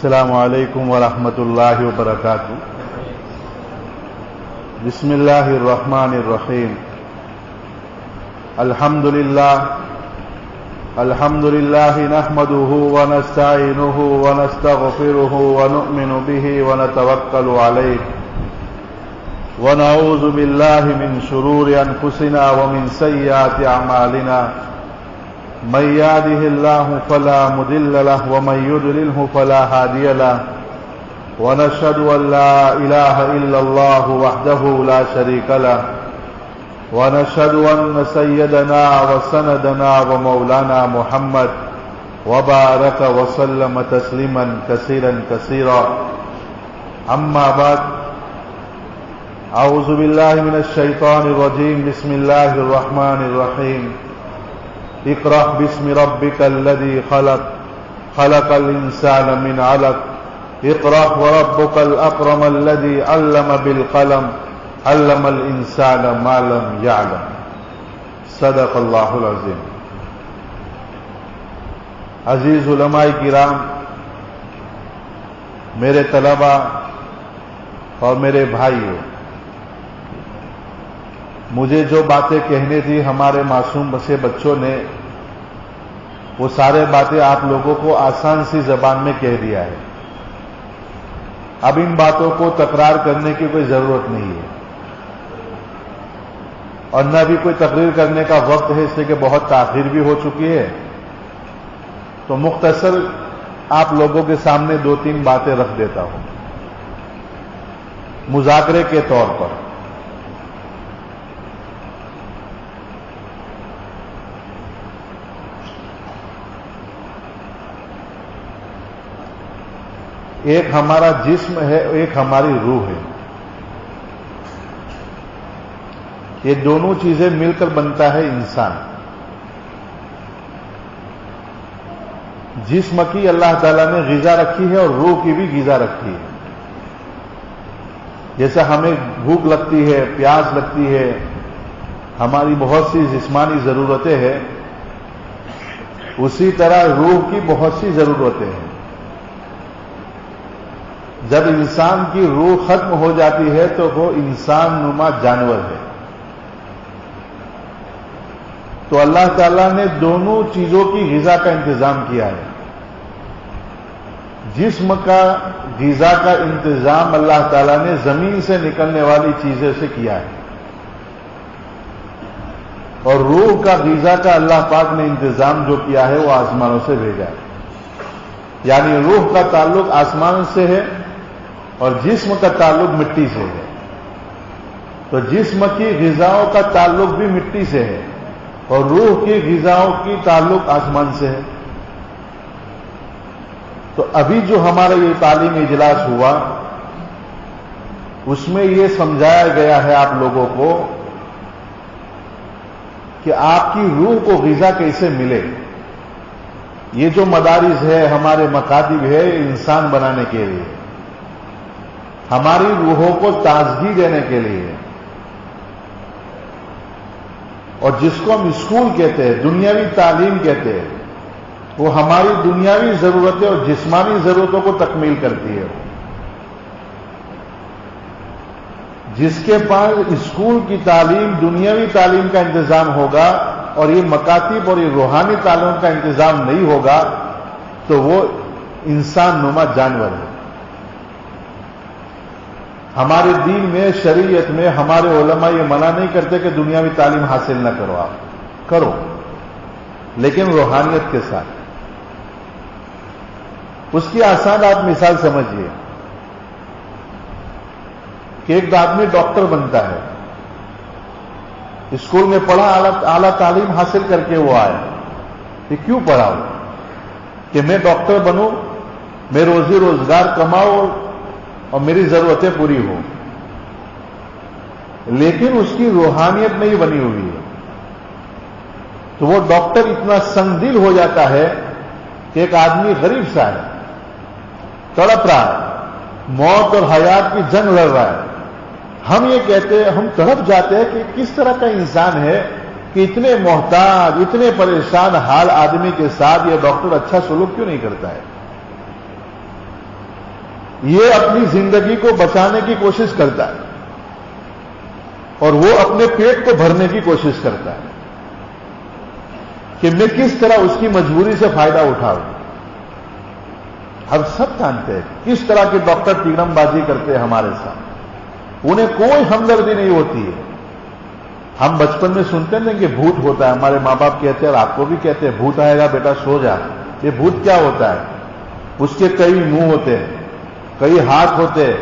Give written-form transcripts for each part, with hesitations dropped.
السلام علیکم ورحمۃ اللہ وبرکاتہ۔ بسم اللہ الرحمن الرحیم۔ الحمد للہ نحمده ونستعینه ونستغفره ونؤمن به ونتوکل علیہ ونعوذ باللہ من شرور انفسنا ومن سیئات اعمالنا من يهده الله فلا مضل له ومن يضلله فلا هادي له ونشهد أن لا إله إلا الله وحده لا شريك له ونشهد أن سيدنا وسندنا ومولانا محمد وبارك وسلم تسليما كثيرا كثيرا أما بعد أعوذ بالله من الشيطان الرجيم بسم الله الرحمن الرحيم اقرأ باسم ربك الذي خلق الإنسان من علق اقرأ وربك الأكرم الذي علم بالقلم علم الإنسان ما لم يعلم صدق اللہ العظیم۔ عزیز علماء کرام، میرے طلباء اور میرے بھائیوں، مجھے جو باتیں کہنی تھی ہمارے معصوم بسے بچوں نے وہ سارے باتیں آپ لوگوں کو آسان سی زبان میں کہہ دیا ہے۔ اب ان باتوں کو تکرار کرنے کی کوئی ضرورت نہیں ہے، اور نہ بھی کوئی تقریر کرنے کا وقت ہے، اس لیے کہ بہت تاخیر بھی ہو چکی ہے۔ تو مختصر آپ لوگوں کے سامنے دو تین باتیں رکھ دیتا ہوں مذاکرے کے طور پر۔ ایک ہمارا جسم ہے، ایک ہماری روح ہے۔ یہ دونوں چیزیں مل کر بنتا ہے انسان۔ جسم کی اللہ تعالیٰ نے غذا رکھی ہے اور روح کی بھی غذا رکھی ہے۔ جیسے ہمیں بھوک لگتی ہے، پیاس لگتی ہے، ہماری بہت سی جسمانی ضرورتیں ہیں، اسی طرح روح کی بہت سی ضرورتیں ہیں۔ جب انسان کی روح ختم ہو جاتی ہے تو وہ انسان نما جانور ہے۔ تو اللہ تعالیٰ نے دونوں چیزوں کی غذا کا انتظام کیا ہے۔ جسم کا غذا کا انتظام اللہ تعالیٰ نے زمین سے نکلنے والی چیزوں سے کیا ہے، اور روح کا غذا کا اللہ پاک نے انتظام جو کیا ہے وہ آسمانوں سے بھیجا ہے۔ یعنی روح کا تعلق آسمان سے ہے اور جسم کا تعلق مٹی سے ہے۔ تو جسم کی غذاؤں کا تعلق بھی مٹی سے ہے اور روح کی غذاؤں کی تعلق آسمان سے ہے۔ تو ابھی جو ہمارا یہ تعلیمی اجلاس ہوا اس میں یہ سمجھایا گیا ہے آپ لوگوں کو کہ آپ کی روح کو غذا کیسے ملے۔ یہ جو مدارس ہے، ہمارے مکاتب ہے، انسان بنانے کے لیے، ہماری روحوں کو تازگی دینے کے لیے، اور جس کو ہم اسکول کہتے ہیں، دنیاوی تعلیم کہتے ہیں، وہ ہماری دنیاوی ضرورتیں اور جسمانی ضرورتوں کو تکمیل کرتی ہے۔ جس کے پاس اسکول کی تعلیم، دنیاوی تعلیم کا انتظام ہوگا اور یہ مکاتب اور یہ روحانی تعلیم کا انتظام نہیں ہوگا تو وہ انسان نما جانور ہے۔ ہمارے دین میں، شریعت میں ہمارے علماء یہ منع نہیں کرتے کہ دنیاوی تعلیم حاصل نہ کرو، آپ کرو، لیکن روحانیت کے ساتھ۔ اس کی آسان آپ مثال سمجھیے کہ ایک آدمی ڈاکٹر بنتا ہے، اسکول میں پڑھا، اعلیٰ تعلیم حاصل کر کے وہ آیا، یہ کیوں پڑھا ہو کہ میں ڈاکٹر بنوں، میں روزی روزگار کماؤں اور میری ضرورتیں پوری ہوں، لیکن اس کی روحانیت نہیں بنی ہوئی ہے۔ تو وہ ڈاکٹر اتنا سنگ دل ہو جاتا ہے کہ ایک آدمی غریب سا ہے، تڑپ رہا ہے، موت اور حیات کی جنگ لڑ رہا ہے، ہم یہ کہتے ہیں، ہم تڑپ جاتے ہیں کہ کس طرح کا انسان ہے کہ اتنے محتاج، اتنے پریشان حال آدمی کے ساتھ یہ ڈاکٹر اچھا سلوک کیوں نہیں کرتا ہے؟ یہ اپنی زندگی کو بچانے کی کوشش کرتا ہے اور وہ اپنے پیٹ کو بھرنے کی کوشش کرتا ہے کہ میں کس طرح اس کی مجبوری سے فائدہ اٹھاؤں. ہم سب جانتے ہیں کس طرح کے ڈاکٹر تیرم بازی کرتے ہیں ہمارے ساتھ. انہیں کوئی ہمدردی نہیں ہوتی ہے. ہم بچپن میں سنتے ہیں کہ بھوت ہوتا ہے, ہمارے ماں باپ کہتے ہیں اور آپ کو بھی کہتے ہیں بھوت آئے گا بیٹا سو جا. یہ بھوت کیا ہوتا ہے؟ اس کے کئی منہ ہوتے ہیں, کئی ہاتھ ہوتے ہیں.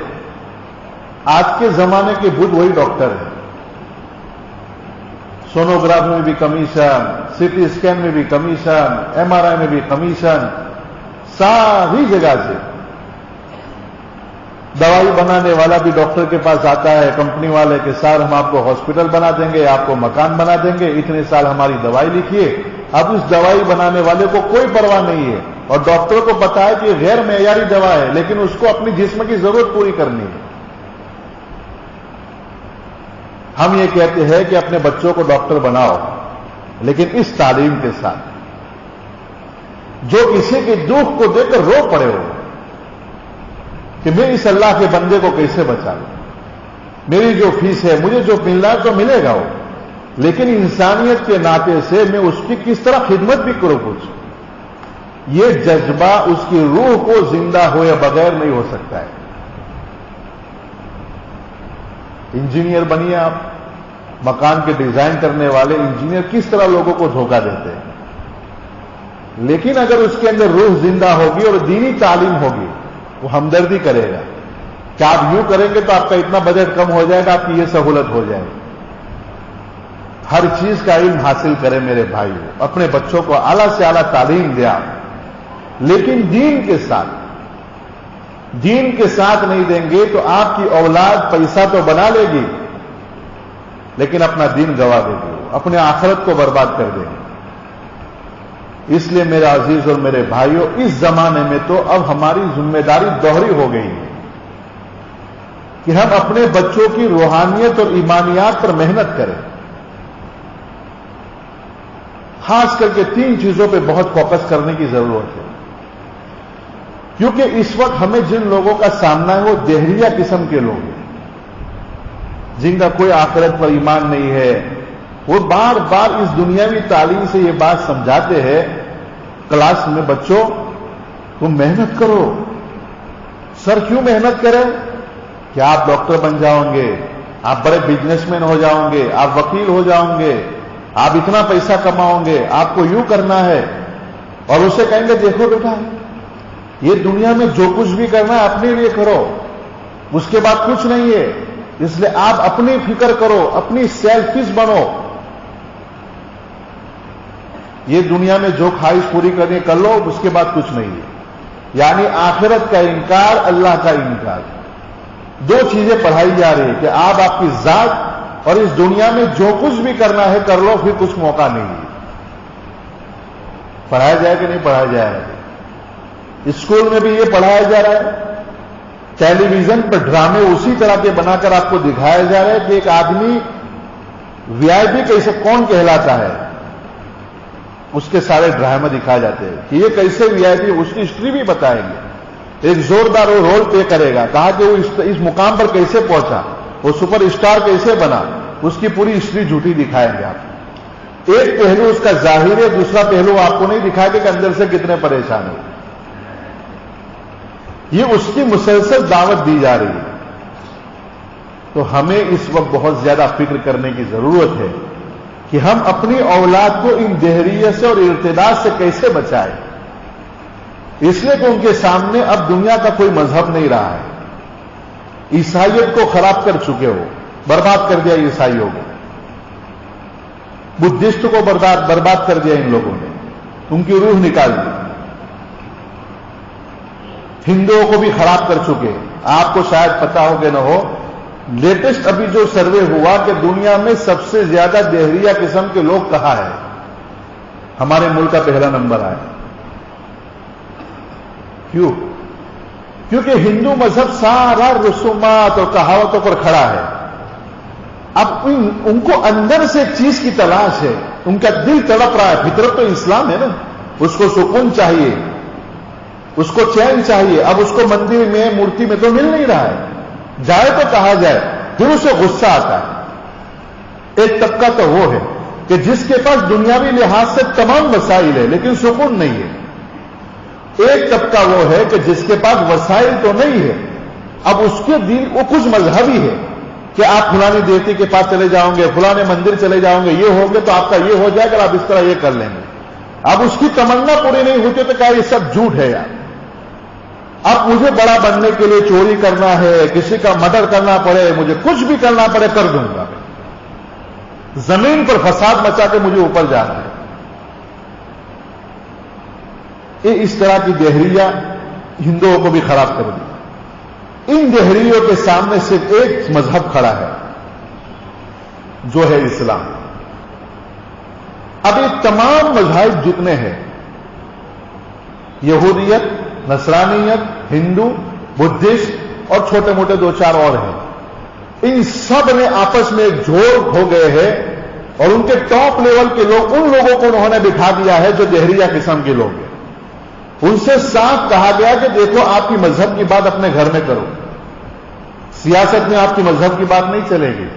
آج کے زمانے کے بھوت وہی ڈاکٹر ہیں. سونوگرافی میں بھی کمیشن, سی ٹی اسکین میں بھی کمیشن, ایم آر آئی میں بھی کمیشن, ساری جگہ سے. دوائی بنانے والا بھی ڈاکٹر کے پاس آتا ہے, کمپنی والے کے ساتھ ہم آپ کو ہاسپٹل بنا دیں گے, آپ کو مکان بنا دیں گے, اتنے سال ہماری دوائی لکھیے. اب اس دوائی بنانے والے کو کوئی پرواہ نہیں ہے اور ڈاکٹر کو پتا ہے کہ یہ غیر معیاری دوا ہے, لیکن اس کو اپنی جسم کی ضرورت پوری کرنی ہے. ہم یہ کہتے ہیں کہ اپنے بچوں کو ڈاکٹر بناؤ, لیکن اس تعلیم کے ساتھ جو کسی کے دکھ کو دیکھ کر رو پڑے ہو کہ میں اس اللہ کے بندے کو کیسے بچا لوں, میری جو فیس ہے مجھے جو ملنا ہے تو ملے گا وہ, لیکن انسانیت کے ناطے سے میں اس کی کس طرح خدمت بھی کروں کچھ. یہ جذبہ اس کی روح کو زندہ ہوئے بغیر نہیں ہو سکتا ہے. انجینئر بنیے آپ, مکان کے ڈیزائن کرنے والے انجینئر کس طرح لوگوں کو دھوکہ دیتے ہیں, لیکن اگر اس کے اندر روح زندہ ہوگی اور دینی تعلیم ہوگی وہ ہمدردی کرے گا کہ آپ یوں کریں گے تو آپ کا اتنا بجٹ کم ہو جائے گا, آپ کی یہ سہولت ہو جائے گی. ہر چیز کا علم حاصل کرے میرے بھائیو, اپنے بچوں کو اعلیٰ سے اعلیٰ تعلیم دیا, لیکن دین کے ساتھ نہیں دیں گے تو آپ کی اولاد پیسہ تو بنا لے گی لیکن اپنا دین گوا دے گی, اپنے آخرت کو برباد کر دے گی. اس لیے میرے عزیز اور میرے بھائیوں, اس زمانے میں تو اب ہماری ذمہ داری دوہری ہو گئی ہے کہ ہم اپنے بچوں کی روحانیت اور ایمانیات پر محنت کریں. خاص کر کے 3 چیزوں پہ بہت فوکس کرنے کی ضرورت ہے, کیونکہ اس وقت ہمیں جن لوگوں کا سامنا ہے وہ دہریہ قسم کے لوگ ہیں, جن کا کوئی آخرت پر ایمان نہیں ہے. وہ بار بار اس دنیاوی تعلیم سے یہ بات سمجھاتے ہیں کلاس میں, بچوں تم محنت کرو. سر کیوں محنت کریں؟ کہ آپ ڈاکٹر بن جاؤں گے, آپ بڑے بزنس مین ہو جاؤں گے, آپ وکیل ہو جاؤں گے, آپ اتنا پیسہ کماؤں گے, آپ کو یوں کرنا ہے. اور اسے کہیں گے دیکھو بیٹا یہ دنیا میں جو کچھ بھی کرنا ہے اپنے لیے کرو, اس کے بعد کچھ نہیں ہے. اس لیے آپ اپنی فکر کرو, اپنی سیلفش بنو. یہ دنیا میں جو خواہش پوری کرنی کر لو, اس کے بعد کچھ نہیں ہے. یعنی آخرت کا انکار, اللہ کا انکار, 2 چیزیں پڑھائی جا رہی ہے کہ آپ کی ذات اور اس دنیا میں جو کچھ بھی کرنا ہے کر لو, پھر کچھ موقع نہیں ہے. پڑھایا جائے کہ نہیں پڑھایا جائے؟ اسکول میں بھی یہ پڑھایا جا رہا ہے, ٹیلی ویژن پر ڈرامے اسی طرح کے بنا کر آپ کو دکھایا جا رہا ہے کہ ایک آدمی وی آئی پی کیسے کون کہلاتا ہے, اس کے سارے ڈرامے دکھائے جاتے ہیں کہ یہ کیسے وی آئی پی, اس کی ہسٹری بھی بتائیں گے. ایک زوردار وہ رول پلے کرے گا, کہا کہ وہ اس مقام پر کیسے پہنچا, وہ سپر اسٹار کیسے بنا, اس کی پوری ہسٹری جھوٹی دکھائیں گے آپ. ایک پہلو اس کا ظاہر ہے, دوسرا پہلو آپ کو نہیں دکھائے گا کہ اندر سے کتنے پریشان ہیں. یہ اس کی مسلسل دعوت دی جا رہی ہے. تو ہمیں اس وقت بہت زیادہ فکر کرنے کی ضرورت ہے کہ ہم اپنی اولاد کو ان دہریت سے اور ارتداد سے کیسے بچائیں. اس لیے کہ ان کے سامنے اب دنیا کا کوئی مذہب نہیں رہا ہے. عیسائیت کو خراب کر چکے ہو, برباد کر دیا عیسائیوں کو, بدھسٹ کو برباد کر دیا ان لوگوں نے, ان کی روح نکال دی. ہندوؤں کو بھی خراب کر چکے. آپ کو شاید پتا ہو کہ نہ ہو, لیٹسٹ ابھی جو سروے ہوا کہ دنیا میں سب سے زیادہ دہریہ قسم کے لوگ کہاں ہیں, ہمارے ملک کا پہلا نمبر آیا. کیوں؟ کیونکہ ہندو مذہب سارا رسومات اور کہاوتوں پر کھڑا ہے. اب ان کو اندر سے ایک چیز کی تلاش ہے, ان کا دل تڑپ رہا ہے. فطرت تو اسلام ہے نا, اس کو سکون چاہیے. اس کو چین چاہیے. اب اس کو مندر میں مورتی میں تو مل نہیں رہا ہے, جائے تو کہا جائے, پھر اسے غصہ آتا ہے. ایک طبقہ تو وہ ہے کہ جس کے پاس دنیاوی لحاظ سے تمام وسائل ہے لیکن سکون نہیں ہے. ایک طبقہ وہ ہے کہ جس کے پاس وسائل تو نہیں ہے, اب اس کے دین وہ کچھ مذہبی ہے کہ آپ فلانی دیوتی کے پاس چلے جاؤں گے, فلانے مندر چلے جاؤں گے, یہ ہوگے تو آپ کا یہ ہو جائے گا, آپ اس طرح یہ کر لیں گے. اب اس کی تمنا پوری نہیں ہوتی تو کہا یہ سب جھوٹ ہے یار. اب مجھے بڑا بننے کے لیے چوری کرنا ہے, کسی کا مرڈر کرنا پڑے, مجھے کچھ بھی کرنا پڑے کر دوں گا. زمین پر فساد مچا کے مجھے اوپر جانا ہے. یہ اس طرح کی دہریہ ہندوؤں کو بھی خراب کر دی. ان دہریوں کے سامنے صرف ایک مذہب کھڑا ہے جو ہے اسلام. اب یہ تمام مذاہب جتنے ہیں, یہودیت, نصرانیت, ہندو, بدھسٹ اور چھوٹے موٹے دو چار اور ہیں, ان سب نے آپس میں ایک جوڑ ہو گئے ہیں اور ان کے ٹاپ لیول کے لوگ ان لوگوں کو انہوں نے بٹھا دیا ہے جو دہریہ قسم کے لوگ ہیں. ان سے صاف کہا گیا کہ دیکھو آپ کی مذہب کی بات اپنے گھر میں کرو, سیاست میں آپ کی مذہب کی بات نہیں چلے گی,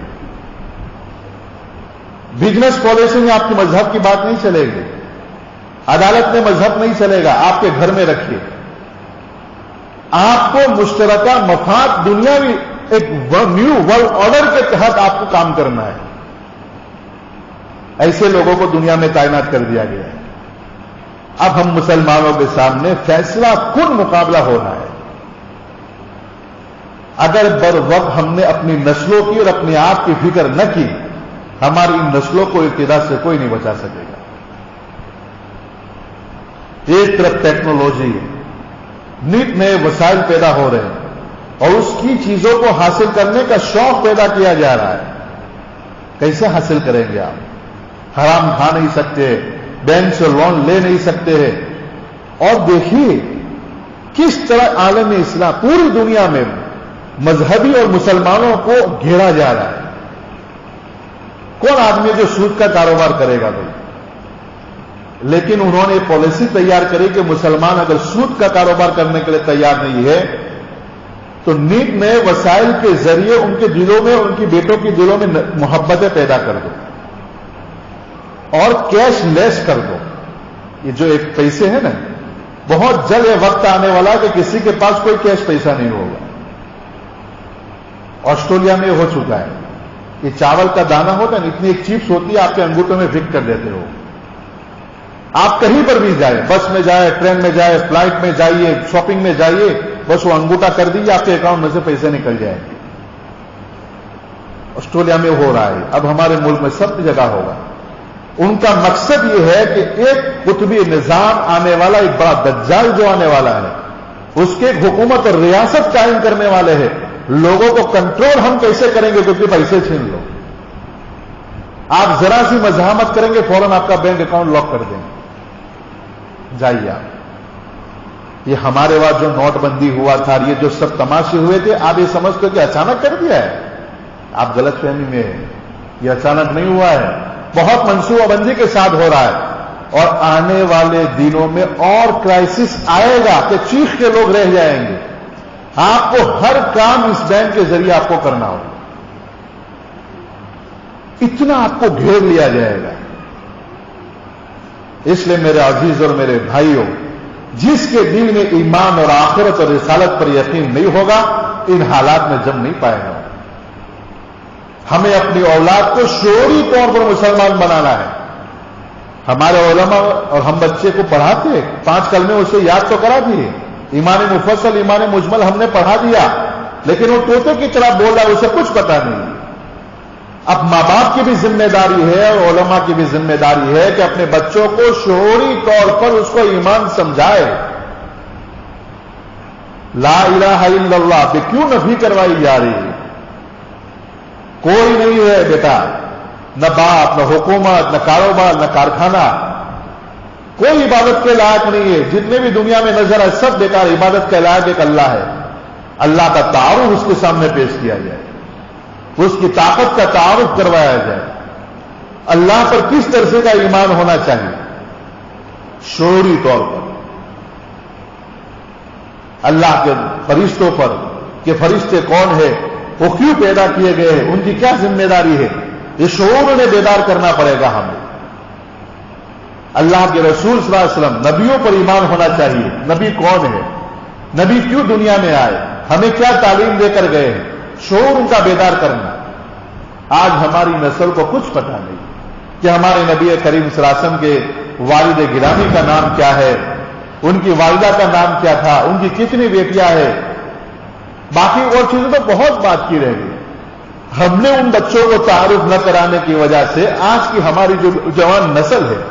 بزنس پالیسی میں آپ کی مذہب کی بات نہیں چلے گی, عدالت میں مذہب نہیں چلے گا, آپ کے گھر میں رکھیے. آپ کو مشترکہ مفاد دنیاوی ایک نیو ورلڈ آرڈر کے تحت آپ کو کام کرنا ہے. ایسے لوگوں کو دنیا میں تعینات کر دیا گیا ہے. اب ہم مسلمانوں کے سامنے فیصلہ کن مقابلہ ہونا ہے. اگر بر وقت ہم نے اپنی نسلوں کی اور اپنے آپ کی فکر نہ کی, ہماری ان نسلوں کو ابتدا سے کوئی نہیں بچا سکے گا. ایک طرف ٹیکنالوجی ہے, نت نئے وسائل پیدا ہو رہے ہیں اور اس کی چیزوں کو حاصل کرنے کا شوق پیدا کیا جا رہا ہے. کیسے حاصل کریں گے آپ؟ حرام کھا نہیں سکتے, بینک سے لون لے نہیں سکتے ہیں. اور دیکھیے کس طرح عالم اسلام پوری دنیا میں مذہبی اور مسلمانوں کو گھیرا جا رہا ہے. کون آدمی جو سود کا کاروبار کرے گا بھائی؟ لیکن انہوں نے پالیسی تیار کری کہ مسلمان اگر سود کا کاروبار کرنے کے لیے تیار نہیں ہے تو نیک نئے وسائل کے ذریعے ان کے دلوں میں, ان کی بیٹوں کے دلوں میں محبتیں پیدا کر دو اور کیش لیس کر دو. یہ جو ایک پیسے ہیں نا, بہت جلد یہ وقت آنے والا کہ کسی کے پاس کوئی کیش پیسہ نہیں ہوگا. آسٹریلیا میں ہو چکا ہے. یہ چاول کا دانہ ہوتا ہے نا, اتنی ایک چپس ہوتی ہے, آپ کے انگوٹھوں میں فٹ کر دیتے ہو. آپ کہیں پر بھی جائیں, بس میں جائیں, ٹرین میں جائیں, فلائٹ میں جائیے, شاپنگ میں جائیے, بس وہ انگوٹھا کر دیجیے, آپ کے اکاؤنٹ میں سے پیسے نکل جائیں گے. آسٹریلیا میں ہو رہا ہے, اب ہمارے ملک میں سب جگہ ہوگا. ان کا مقصد یہ ہے کہ ایک قطبی نظام آنے والا, ایک بڑا دجال جو آنے والا ہے, اس کے ایک حکومت اور ریاست قائم کرنے والے ہیں. لوگوں کو کنٹرول ہم کیسے کریں گے؟ کیونکہ پیسے چھین لو. آپ ذرا سی مزاحمت کریں گے فوراً آپ کا بینک اکاؤنٹ لاک کر دیں گے. جائیے آپ. یہ ہمارے بعد جو نوٹ بندی ہوا تھا, یہ جو سب تماشے ہوئے تھے, آپ یہ سمجھتے ہو کہ اچانک کر دیا ہے؟ آپ غلط فہمی میں ہیں. یہ اچانک نہیں ہوا ہے, بہت منصوبہ بندی کے ساتھ ہو رہا ہے. اور آنے والے دنوں میں اور کرائسس آئے گا کہ چیخ کے لوگ رہ جائیں گے. آپ کو ہر کام اس بینک کے ذریعے آپ کو کرنا ہوگا. اتنا آپ کو گھیر لیا جائے گا. اس لیے میرے عزیز اور میرے بھائیوں, جس کے دل میں ایمان اور آخرت اور رسالت پر یقین نہیں ہوگا, ان حالات میں جم نہیں پائے گا. ہمیں اپنی اولاد کو شعوری طور پر مسلمان بنانا ہے. ہمارے علماء اور ہم بچے کو پڑھاتے, 5 کلمے اسے یاد تو کرا دیے, ایمان مفصل, ایمان مجمل ہم نے پڑھا دیا, لیکن وہ طوطے کی طرح بول رہا ہے, اسے کچھ پتا نہیں. اب ماں باپ کی بھی ذمہ داری ہے اور علماء کی بھی ذمہ داری ہے کہ اپنے بچوں کو شعوری طور پر اس کو ایمان سمجھائے. لا الہ الا اللہ پہ کیوں نفی کروائی جا رہی ہے؟ کوئی نہیں ہے بیٹا, نہ باپ, نہ حکومت, نہ کاروبار, نہ کارخانہ, کوئی عبادت کے لائق نہیں ہے. جتنے بھی دنیا میں نظر ہے سب بیکار. عبادت کے لائق ایک اللہ ہے. اللہ کا تعارف اس کے سامنے پیش کیا جائے, اس کی طاقت کا تعارف کروایا جائے. اللہ پر کس طرح کا ایمان ہونا چاہیے؟ شعوری طور پر. اللہ کے فرشتوں پر کہ فرشتے کون ہے، وہ کیوں پیدا کیے گئے ہیں، ان کی کیا ذمہ داری ہے، یہ شعور انہیں بیدار کرنا پڑے گا ہمیں۔ اللہ کے رسول صلی اللہ علیہ وسلم، نبیوں پر ایمان ہونا چاہیے، نبی کون ہے، نبی کیوں دنیا میں آئے، ہمیں کیا تعلیم دے کر گئے ہیں، شعور ان کا بیدار کرنا۔ آج ہماری نسل کو کچھ پتہ نہیں کہ ہمارے نبی کریم صلی اللہ علیہ وسلم کے والد گرامی کا نام کیا ہے، ان کی والدہ کا نام کیا تھا، ان کی کتنی بیٹیاں ہیں، باقی اور چیزیں تو بہت بات کی رہ گئی۔ ہم نے ان بچوں کو تعارف نہ کرانے کی وجہ سے آج کی ہماری جو جوان نسل ہے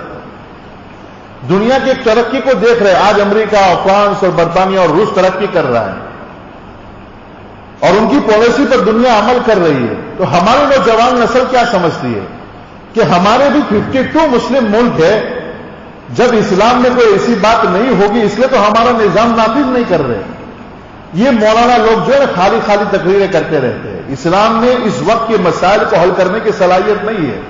دنیا کی ترقی کو دیکھ رہے، آج امریکہ اور فرانس اور برطانیہ اور روس ترقی کر رہا ہے اور ان کی پالیسی پر دنیا عمل کر رہی ہے، تو ہماری نوجوان نسل کیا سمجھتی ہے کہ ہمارے بھی 52 مسلم ملک ہے، جب اسلام میں کوئی ایسی بات نہیں ہوگی اس لیے تو ہمارا نظام نافذ نہیں کر رہے۔ یہ مولانا لوگ جو ہے خالی خالی تقریریں کرتے رہتے ہیں، اسلام میں اس وقت کے مسائل کو حل کرنے کی صلاحیت نہیں ہے،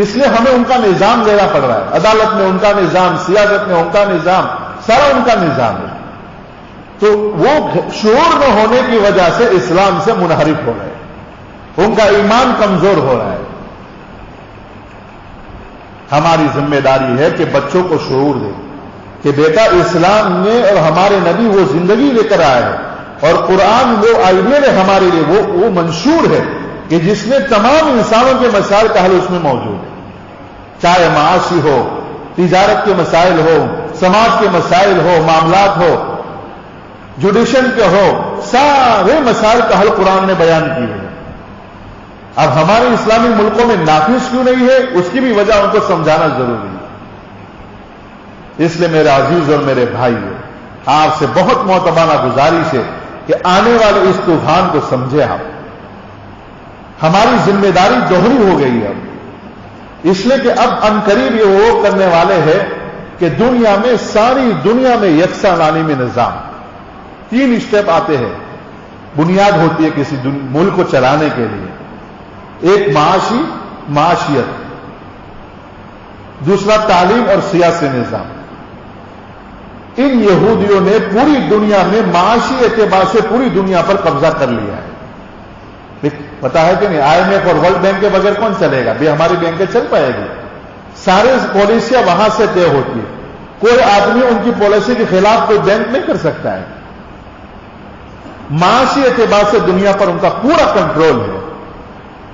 اس لیے ہمیں ان کا نظام لینا پڑ رہا ہے، عدالت میں ان کا نظام، سیاست میں ان کا نظام، سارا ان کا نظام ہے، تو وہ شعور نہ ہونے کی وجہ سے اسلام سے منحرف ہو رہے ہیں، ان کا ایمان کمزور ہو رہا ہے۔ ہماری ذمہ داری ہے کہ بچوں کو شعور دیں کہ بیٹا اسلام میں اور ہمارے نبی وہ زندگی لے کر آئے ہیں، اور قرآن وہ آئیڈیل ہے ہمارے لیے، وہ منشور ہے کہ جس میں تمام انسانوں کے مسائل کا حل اس میں موجود ہے، چاہے معاشی ہو، تجارت کے مسائل ہو، سماج کے مسائل ہو، معاملات ہو، جوڈیشن کے ہو، سارے مسائل کا حل قرآن نے بیان کیے ہیں۔ اب ہمارے اسلامی ملکوں میں نافذ کیوں نہیں ہے، اس کی بھی وجہ ان کو سمجھانا ضروری ہے۔ اس لیے میرے عزیز اور میرے بھائی، آپ سے بہت معتبانہ گزارش ہے کہ آنے والے اس طوفان کو سمجھے آپ، ہماری ذمہ داری دوہری ہو گئی ہے اب، اس لیے کہ اب عنقریب یہ وہ کرنے والے ہیں کہ دنیا میں، ساری دنیا میں یکساں تعلیمی نظام، 3 اسٹیپ آتے ہیں، بنیاد ہوتی ہے کسی ملک کو چلانے کے لیے، ایک معاشیت، دوسرا تعلیم اور سیاسی نظام۔ ان یہودیوں نے پوری دنیا میں معاشی اعتبار سے پوری دنیا پر قبضہ کر لیا ہے، پتا ہے کہ نہیں؟ IMF اور ورلڈ بینک کے بغیر کون چلے گا؟ بھی ہماری بینکیں چل پائے گی؟ سارے پالیسیاں وہاں سے طے ہوتی ہے، کوئی آدمی ان کی پالیسی کے خلاف کوئی بینک نہیں کر سکتا ہے۔ معاشی اعتبار سے دنیا پر ان کا پورا کنٹرول ہے،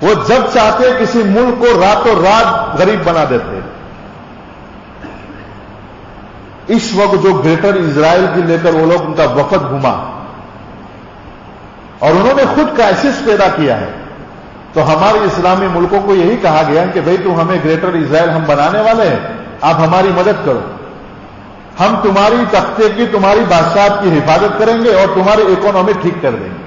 وہ جب چاہتے کسی ملک کو راتوں رات غریب بنا دیتے۔ اس وقت جو گریٹر اسرائیل کی لے کر وہ لوگ ان کا وفد گھما اور انہوں نے خود کرائسس پیدا کیا ہے، تو ہمارے اسلامی ملکوں کو یہی کہا گیا کہ بھئی تم ہمیں گریٹر اسرائیل ہم بنانے والے ہیں، آپ ہماری مدد کرو، ہم تمہاری تختے کی، تمہاری بادشاہت کی حفاظت کریں گے اور تمہاری اکانومی ٹھیک کر دیں گے۔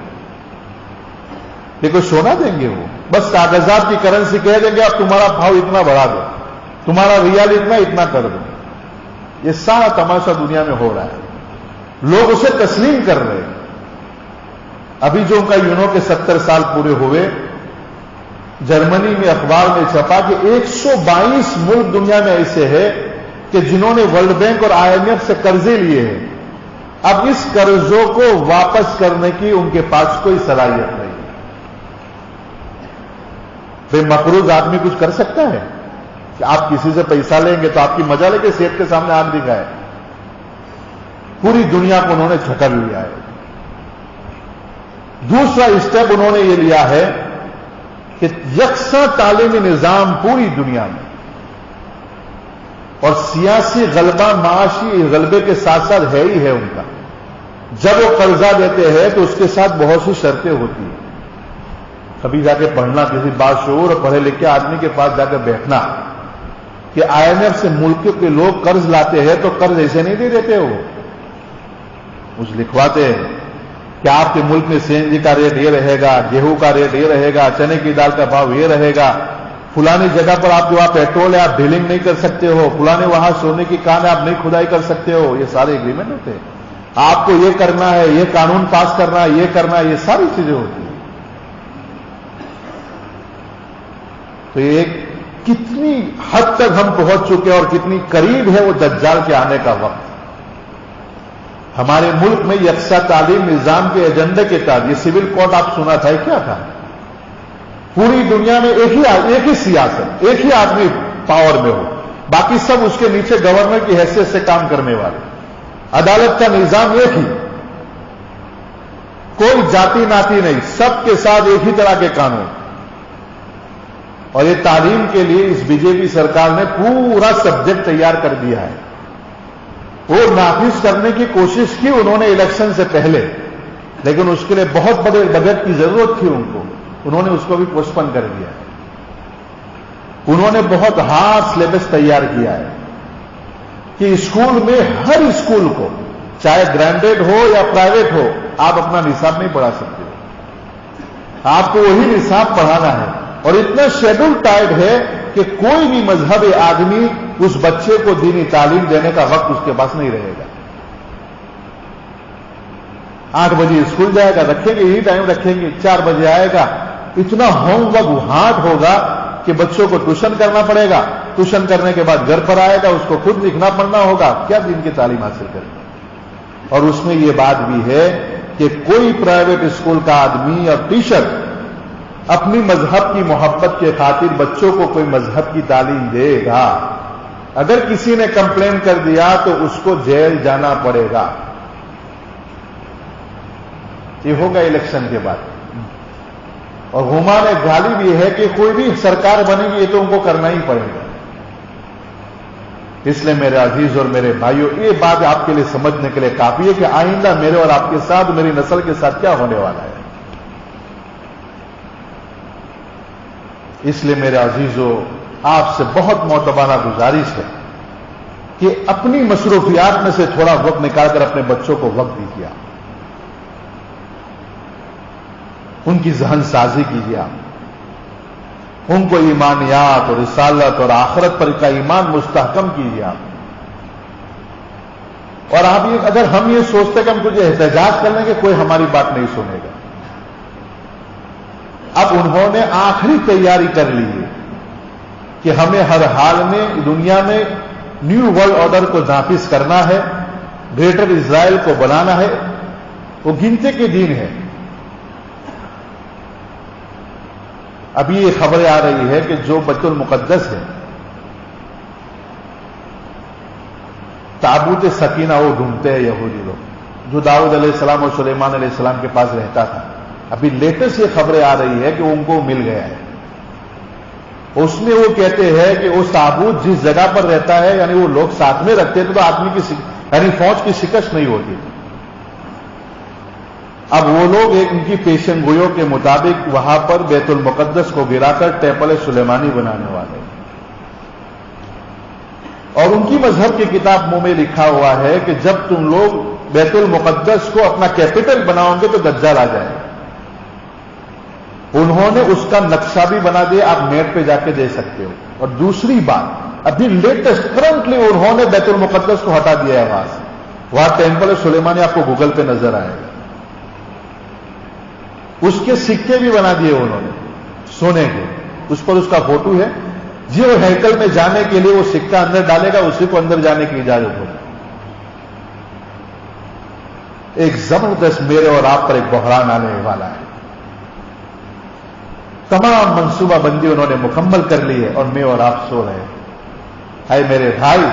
لیکن سونا دیں گے وہ، بس کاغذات کی کرنسی کہہ دیں گے اب تمہارا بھاؤ اتنا بڑھا دو، تمہارا ریال اتنا کر دو۔ یہ سارا تماشا دنیا میں ہو رہا ہے، لوگ اسے تسلیم کر رہے ہیں۔ ابھی جو ان کا یونو کے 70 سال پورے ہوئے، جرمنی میں اخبار میں چھپا کہ 122 ملک دنیا میں ایسے ہیں کہ جنہوں نے ورلڈ بینک اور IMF سے قرضے لیے ہیں، اب اس قرضوں کو واپس کرنے کی ان کے پاس کوئی صلاحیت نہیں۔ بے مقروض آدمی کچھ کر سکتا ہے کہ آپ کسی سے پیسہ لیں گے تو آپ کی مزہ لے کے سیٹ کے سامنے آگ دکھائے؟ پوری دنیا کو انہوں نے جھکڑ لیا ہے۔ دوسرا اسٹیپ انہوں نے یہ لیا ہے کہ یکساں تعلیمی نظام پوری دنیا میں، اور سیاسی غلبہ معاشی غلبے کے ساتھ ساتھ ہے ہی ہے ان کا۔ جب وہ قرضہ دیتے ہیں تو اس کے ساتھ بہت سی شرطیں ہوتی ہیں، کبھی جا کے پڑھنا، کسی باشعور اور پڑھے لکھے آدمی کے پاس جا کے بیٹھنا کہ IMF سے ملک کے لوگ قرض لاتے ہیں تو قرض ایسے نہیں دے دیتے، وہ کچھ لکھواتے ہیں کہ آپ کے ملک میں CNG کا ریٹ یہ رہے گا، گیہوں کا ریٹ یہ رہے گا، چنے کی دال کا بھاؤ یہ رہے گا، فلانی جگہ پر آپ کے وہاں پیٹرول ہے آپ ڈیلنگ نہیں کر سکتے ہو، فلانے وہاں سونے کی کان ہے آپ نہیں کھدائی کر سکتے ہو۔ یہ سارے ایگریمنٹ ہوتے ہیں، آپ کو یہ کرنا ہے، یہ قانون پاس کرنا ہے، یہ کرنا ہے، یہ ساری چیزیں ہوتی ہیں۔ تو یہ کتنی حد تک ہم پہنچ چکے اور کتنی قریب ہے وہ دجال کے آنے کا وقت۔ ہمارے ملک میں یکساں تعلیم نظام کے ایجنڈے کے تحت یہ سول کوڈ آپ سنا تھا، کیا تھا؟ پوری دنیا میں ایک ہی سیاست، ایک ہی آدمی پاور میں ہو، باقی سب اس کے نیچے گورنر کی حیثیت سے کام کرنے والے، عدالت کا نظام ایک ہی، کوئی جاتی ناتی نہیں، سب کے ساتھ ایک ہی طرح کے قانون. اور یہ تعلیم کے لیے اس بی جے پی سرکار نے پورا سبجیکٹ تیار کر دیا ہے. وہ نافذ کرنے کی کوشش کی انہوں نے الیکشن سے پہلے، لیکن اس کے لیے بہت بڑے بجٹ کی ضرورت تھی ان کو، انہوں نے اس کو بھی پوسٹپون کر دیا. انہوں نے بہت ہارڈ سلیبس تیار کیا ہے کہ اسکول میں ہر اسکول کو، چاہے گرانٹیڈ ہو یا پرائیویٹ ہو، آپ اپنا نصاب نہیں پڑھا سکتے ہو، آپ کو وہی نصاب پڑھانا ہے. اور اتنا شیڈول ٹائٹ ہے کہ کوئی بھی مذہبی آدمی اس بچے کو دینی تعلیم دینے کا وقت اس کے پاس نہیں رہے گا. 8 بجے اسکول جائے گا، رکھیں گے یہی ٹائم رکھیں گے، 4 بجے آئے گا، اتنا ہوم ورک ہارڈ ہوگا کہ بچوں کو ٹیوشن کرنا پڑے گا، ٹیوشن کرنے کے بعد گھر پر آئے گا، اس کو خود لکھنا پڑھنا ہوگا، کیا دین کی تعلیم حاصل کرے گا. اور اس میں یہ بات بھی ہے کہ کوئی پرائیویٹ اسکول کا آدمی اور ٹیچر اپنی مذہب کی محبت کے خاطر بچوں کو کوئی مذہب کی تعلیم دے گا، اگر کسی نے کمپلین کر دیا تو اس کو جیل جانا پڑے گا. یہ ہوگا الیکشن کے بعد. اور ہما نے گالی بھی ہے کہ کوئی بھی سرکار بنے گی یہ تو ان کو کرنا ہی پڑے گا. اس لیے میرے عزیز اور میرے بھائیوں، یہ بات آپ کے لیے سمجھنے کے لیے کافی ہے کہ آئندہ میرے اور آپ کے ساتھ، میری نسل کے ساتھ کیا ہونے والا ہے. اس لیے میرے عزیزوں، آپ سے بہت معتبانہ گزارش ہے کہ اپنی مصروفیات میں سے تھوڑا وقت نکال کر اپنے بچوں کو وقت دیجیے، ان کی ذہن سازی کیجیے، ان کو ایمانیات اور رسالت اور آخرت پر کا ایمان مستحکم کیجیے. اور آپ اگر ہم یہ سوچتے کہ ہم کچھ احتجاج کر لیں گے، کوئی ہماری بات نہیں سنے گا. اب انہوں نے آخری تیاری کر لی ہے کہ ہمیں ہر حال میں دنیا میں نیو ورلڈ آرڈر کو نافذ کرنا ہے، گریٹر اسرائیل کو بنانا ہے. وہ گنتے کے دن ہے. ابھی یہ خبریں آ رہی ہے کہ جو بیت المقدس ہے، تابوت سکینہ وہ ڈھونڈتے ہیں یہودی لوگ، جو داؤد علیہ السلام اور سلیمان علیہ السلام کے پاس رہتا تھا. ابھی لیٹسٹ یہ خبریں آ رہی ہے کہ ان کو مل گیا ہے. اس میں وہ کہتے ہیں کہ وہ تابوت جس جگہ پر رہتا ہے، یعنی وہ لوگ ساتھ میں رکھتے تھے تو آدمی کی یعنی فوج کی شکست نہیں ہوتی. اب وہ لوگ ان کی پیشن گوئیوں کے مطابق وہاں پر بیت المقدس کو گرا کر ٹیمپل سلیمانی بنانے والے. اور ان کی مذہب کی کتاب منہ میں لکھا ہوا ہے کہ جب تم لوگ بیت المقدس کو اپنا کیپٹل بناؤ گے تو دجال آ جائے. انہوں نے اس کا نقشہ بھی بنا دیا، آپ نیٹ پہ جا کے دے سکتے ہو. اور دوسری بات، ابھی لیٹسٹ کرنٹلی انہوں نے بیت المقدس کو ہٹا دیا ہے وہاں ٹیمپل سلیمانی آپ کو گوگل پہ نظر آئے گا. اس کے سکے بھی بنا دیے انہوں نے سونے کے، اس پر اس کا فوٹو ہے. جی وہ ہیکل میں جانے کے لیے وہ سکہ اندر ڈالے گا، اسی کو اندر جانے کی اجازت ہوگی. ایک زبردست میرے اور آپ پر ایک بحران آنے والا ہے. تمام منصوبہ بندی انہوں نے مکمل کر لی ہے اور میں اور آپ سو رہے ہیں. اے میرے بھائی،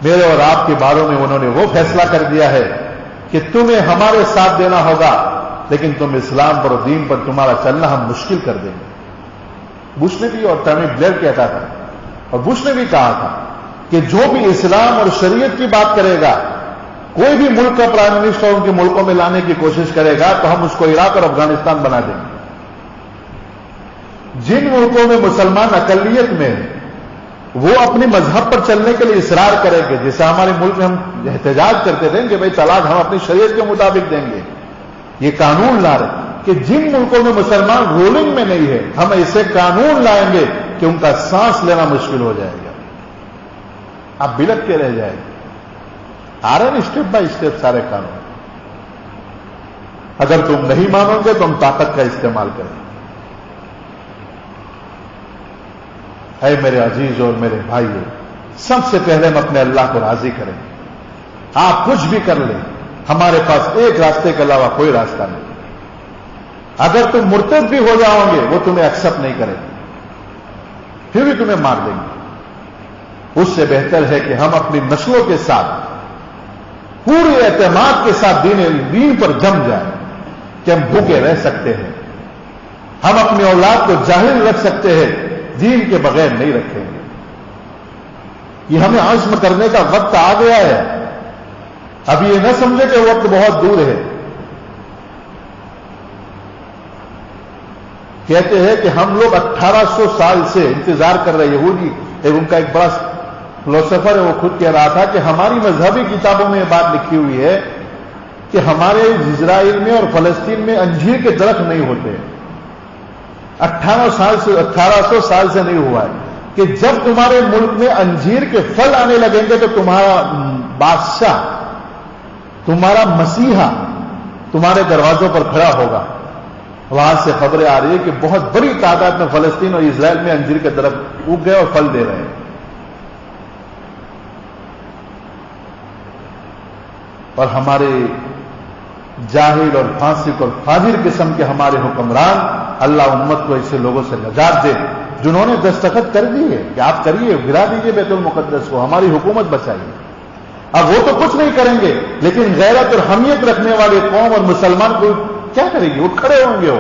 میرے اور آپ کے باروں میں انہوں نے وہ فیصلہ کر دیا ہے کہ تمہیں ہمارے ساتھ دینا ہوگا، لیکن تم اسلام پر اور دین پر تمہارا چلنا ہم مشکل کر دیں گے. بش نے بھی اور ٹامی بلیئر کہتا تھا، اور بش نے بھی کہا تھا کہ جو بھی اسلام اور شریعت کی بات کرے گا، کوئی بھی ملک کا پرائم منسٹر ان کے ملکوں میں لانے کی کوشش کرے گا تو ہم اس کو عراق اور افغانستان بنا دیں گے. جن ملکوں میں مسلمان اقلیت میں وہ اپنی مذہب پر چلنے کے لیے اصرار کریں گے، جیسے ہمارے ملک میں ہم احتجاج کرتے تھے کہ بھائی طلاق ہم اپنی شریعت کے مطابق دیں گے، یہ قانون لا رہے کہ جن ملکوں میں مسلمان رولنگ میں نہیں ہے ہم ایسے قانون لائیں گے کہ ان کا سانس لینا مشکل ہو جائے گا. آپ بلک کے رہ جائیں گے. آ رہے ہیں اسٹیپ بائی اسٹیپ سارے قانون. اگر تم نہیں مانو گے تو ہم طاقت کا استعمال کریں. اے میرے عزیز اور میرے بھائیو، سب سے پہلے ہم اپنے اللہ کو راضی کریں. آپ کچھ بھی کر لیں، ہمارے پاس ایک راستے کے علاوہ کوئی راستہ نہیں. اگر تم مرتد بھی ہو جاؤ گے وہ تمہیں ایکسپٹ نہیں کریں گے, پھر بھی تمہیں مار دیں گے. اس سے بہتر ہے کہ ہم اپنی نسلوں کے ساتھ پورے اعتماد کے ساتھ دین پر جم جائیں کہ ہم بھوکے رہ سکتے ہیں, ہم اپنی اولاد کو جاہل رکھ سکتے ہیں, دین کے بغیر نہیں رکھیں گے. یہ ہمیں عزم کرنے کا وقت آ گیا ہے. اب یہ نہ سمجھے کہ وقت بہت دور ہے. کہتے ہیں کہ ہم لوگ 1800 سال سے انتظار کر رہے. یہودی ان کا ایک بڑا فلسفر ہے, وہ خود کہہ رہا تھا کہ ہماری مذہبی کتابوں میں یہ بات لکھی ہوئی ہے کہ ہمارے اسرائیل میں اور فلسطین میں انجیر کے درخت نہیں ہوتے. 1800 سال سے نہیں ہوا ہے کہ جب تمہارے ملک میں انجیر کے پھل آنے لگیں گے تو تمہارا بادشاہ, تمہارا مسیحا تمہارے دروازوں پر کھڑا ہوگا. وہاں سے خبریں آ رہی ہے کہ بہت بڑی تعداد میں فلسطین اور اسرائیل میں انجیر کے درخت اگ گئے اور پھل دے رہے ہیں. اور ہمارے جاہل اور فاسق اور فاجر قسم کے ہمارے حکمران, اللہ امت کو ایسے لوگوں سے نجات دے جنہوں نے دستخط کر دی ہے کہ آپ کریے, گرا دیجیے بیت المقدس کو, ہماری حکومت بچائیے. اب وہ تو کچھ نہیں کریں گے, لیکن غیرت اور حمیت رکھنے والے قوم اور مسلمان کو کیا کرے گی؟ اٹھ کھڑے ہوں گے.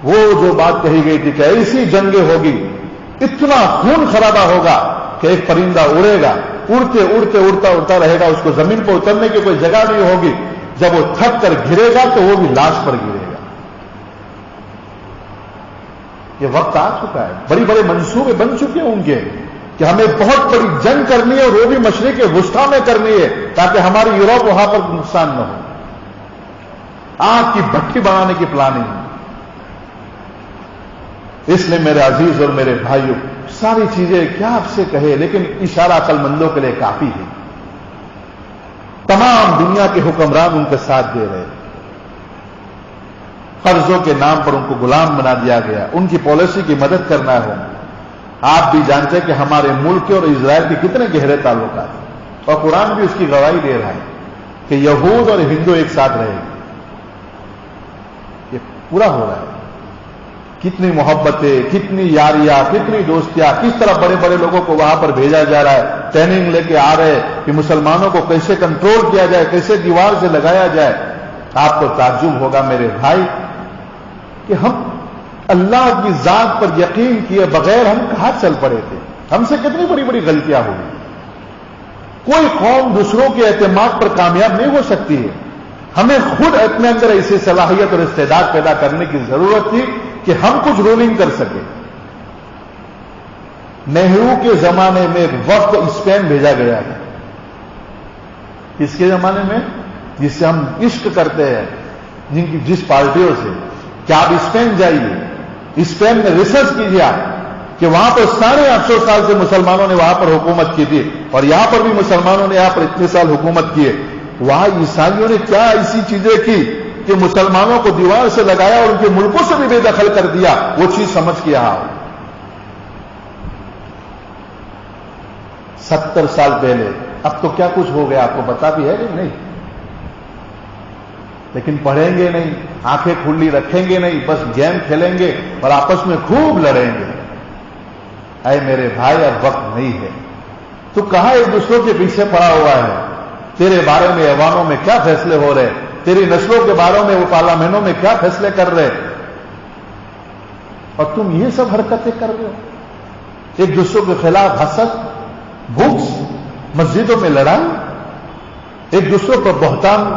وہ جو بات کہی گئی تھی کہ ایسی جنگیں ہوگی, اتنا خون خرابہ ہوگا کہ ایک پرندہ اڑے گا, اڑتے اڑتے اڑتا اڑتا رہے گا, اس کو زمین پر اترنے کی کوئی جگہ نہیں ہوگی. جب وہ تھک کر گرے گا تو وہ بھی لاش پر گرے گا. یہ وقت آ چکا ہے. بڑی بڑے منصوبے بن چکے ہوں گے کہ ہمیں بہت بڑی جنگ کرنی ہے, اور وہ بھی مشرق وسطیٰ میں کرنی ہے تاکہ ہماری یورپ وہاں پر نقصان نہ ہو. آگ کی بھٹی بنانے کی پلاننگ ہے. اس لیے میرے عزیز اور میرے بھائیوں, ساری چیزیں کیا آپ سے کہے, لیکن اشارہ عقل مندوں کے لیے کافی ہے. تمام دنیا کے حکمران ان کے ساتھ دے رہے, قرضوں کے نام پر ان کو غلام بنا دیا گیا, ان کی پالیسی کی مدد کرنا ہے. آپ بھی جانتے ہیں کہ ہمارے ملک کے اور اسرائیل کے کتنے گہرے تعلقات ہیں, اور قرآن بھی اس کی گواہی دے رہا ہے کہ یہود اور ہندو ایک ساتھ رہے گے. یہ پورا ہو رہا ہے. کتنی محبتیں, کتنی یاریاں, کتنی دوستیاں, کس طرح بڑے بڑے لوگوں کو وہاں پر بھیجا جا رہا ہے, ٹریننگ لے کے آ رہے کہ مسلمانوں کو کیسے کنٹرول کیا جائے, کیسے دیوار سے لگایا جائے. آپ کو تعجب ہوگا میرے بھائی کہ ہم اللہ کی ذات پر یقین کیے بغیر ہم کہاں چل پڑے تھے. ہم سے کتنی بڑی بڑی غلطیاں ہوئی. کوئی قوم دوسروں کے اعتماد پر کامیاب نہیں ہو سکتی ہے. ہمیں خود اپنے اندر ایسی صلاحیت اور استعداد پیدا کرنے کی ضرورت تھی کہ ہم کچھ رولنگ کر سکیں. نہرو کے زمانے میں ایک وفد اسپین بھیجا گیا تھا. اس کے زمانے میں جس سے ہم عشق کرتے ہیں, جس پارٹیوں سے, کہ آپ اسپین جائیے, اسپین میں ریسرچ کیجیے کہ وہاں پر 850 سال سے مسلمانوں نے وہاں پر حکومت کی تھی, اور یہاں پر بھی مسلمانوں نے یہاں پر اتنے سال حکومت کی ہے. وہاں عیسائیوں نے کیا ایسی چیزیں کی کہ مسلمانوں کو دیوار سے لگایا اور ان کے ملکوں سے بھی بے دخل کر دیا. وہ چیز سمجھ کے آؤ. 70 سال پہلے, اب تو کیا کچھ ہو گیا آپ کو پتا بھی ہے کہ نہیں, لیکن پڑھیں گے نہیں, آنکھیں کھلی رکھیں گے نہیں, بس گیم کھیلیں گے اور آپس میں خوب لڑیں گے. اے میرے بھائی, اب وقت نہیں ہے. تو کہاں ایک دوسروں کے پیچھے پڑا ہوا ہے. تیرے بارے میں ایوانوں میں کیا فیصلے ہو رہے, تیری نسلوں کے بارے میں وہ پارلیمنٹوں میں کیا فیصلے کر رہے, اور تم یہ سب حرکتیں کر رہے ہو. ایک دوسروں کے خلاف حسد, بغض, مسجدوں میں لڑائی, ایک دوسروں پر بہتان.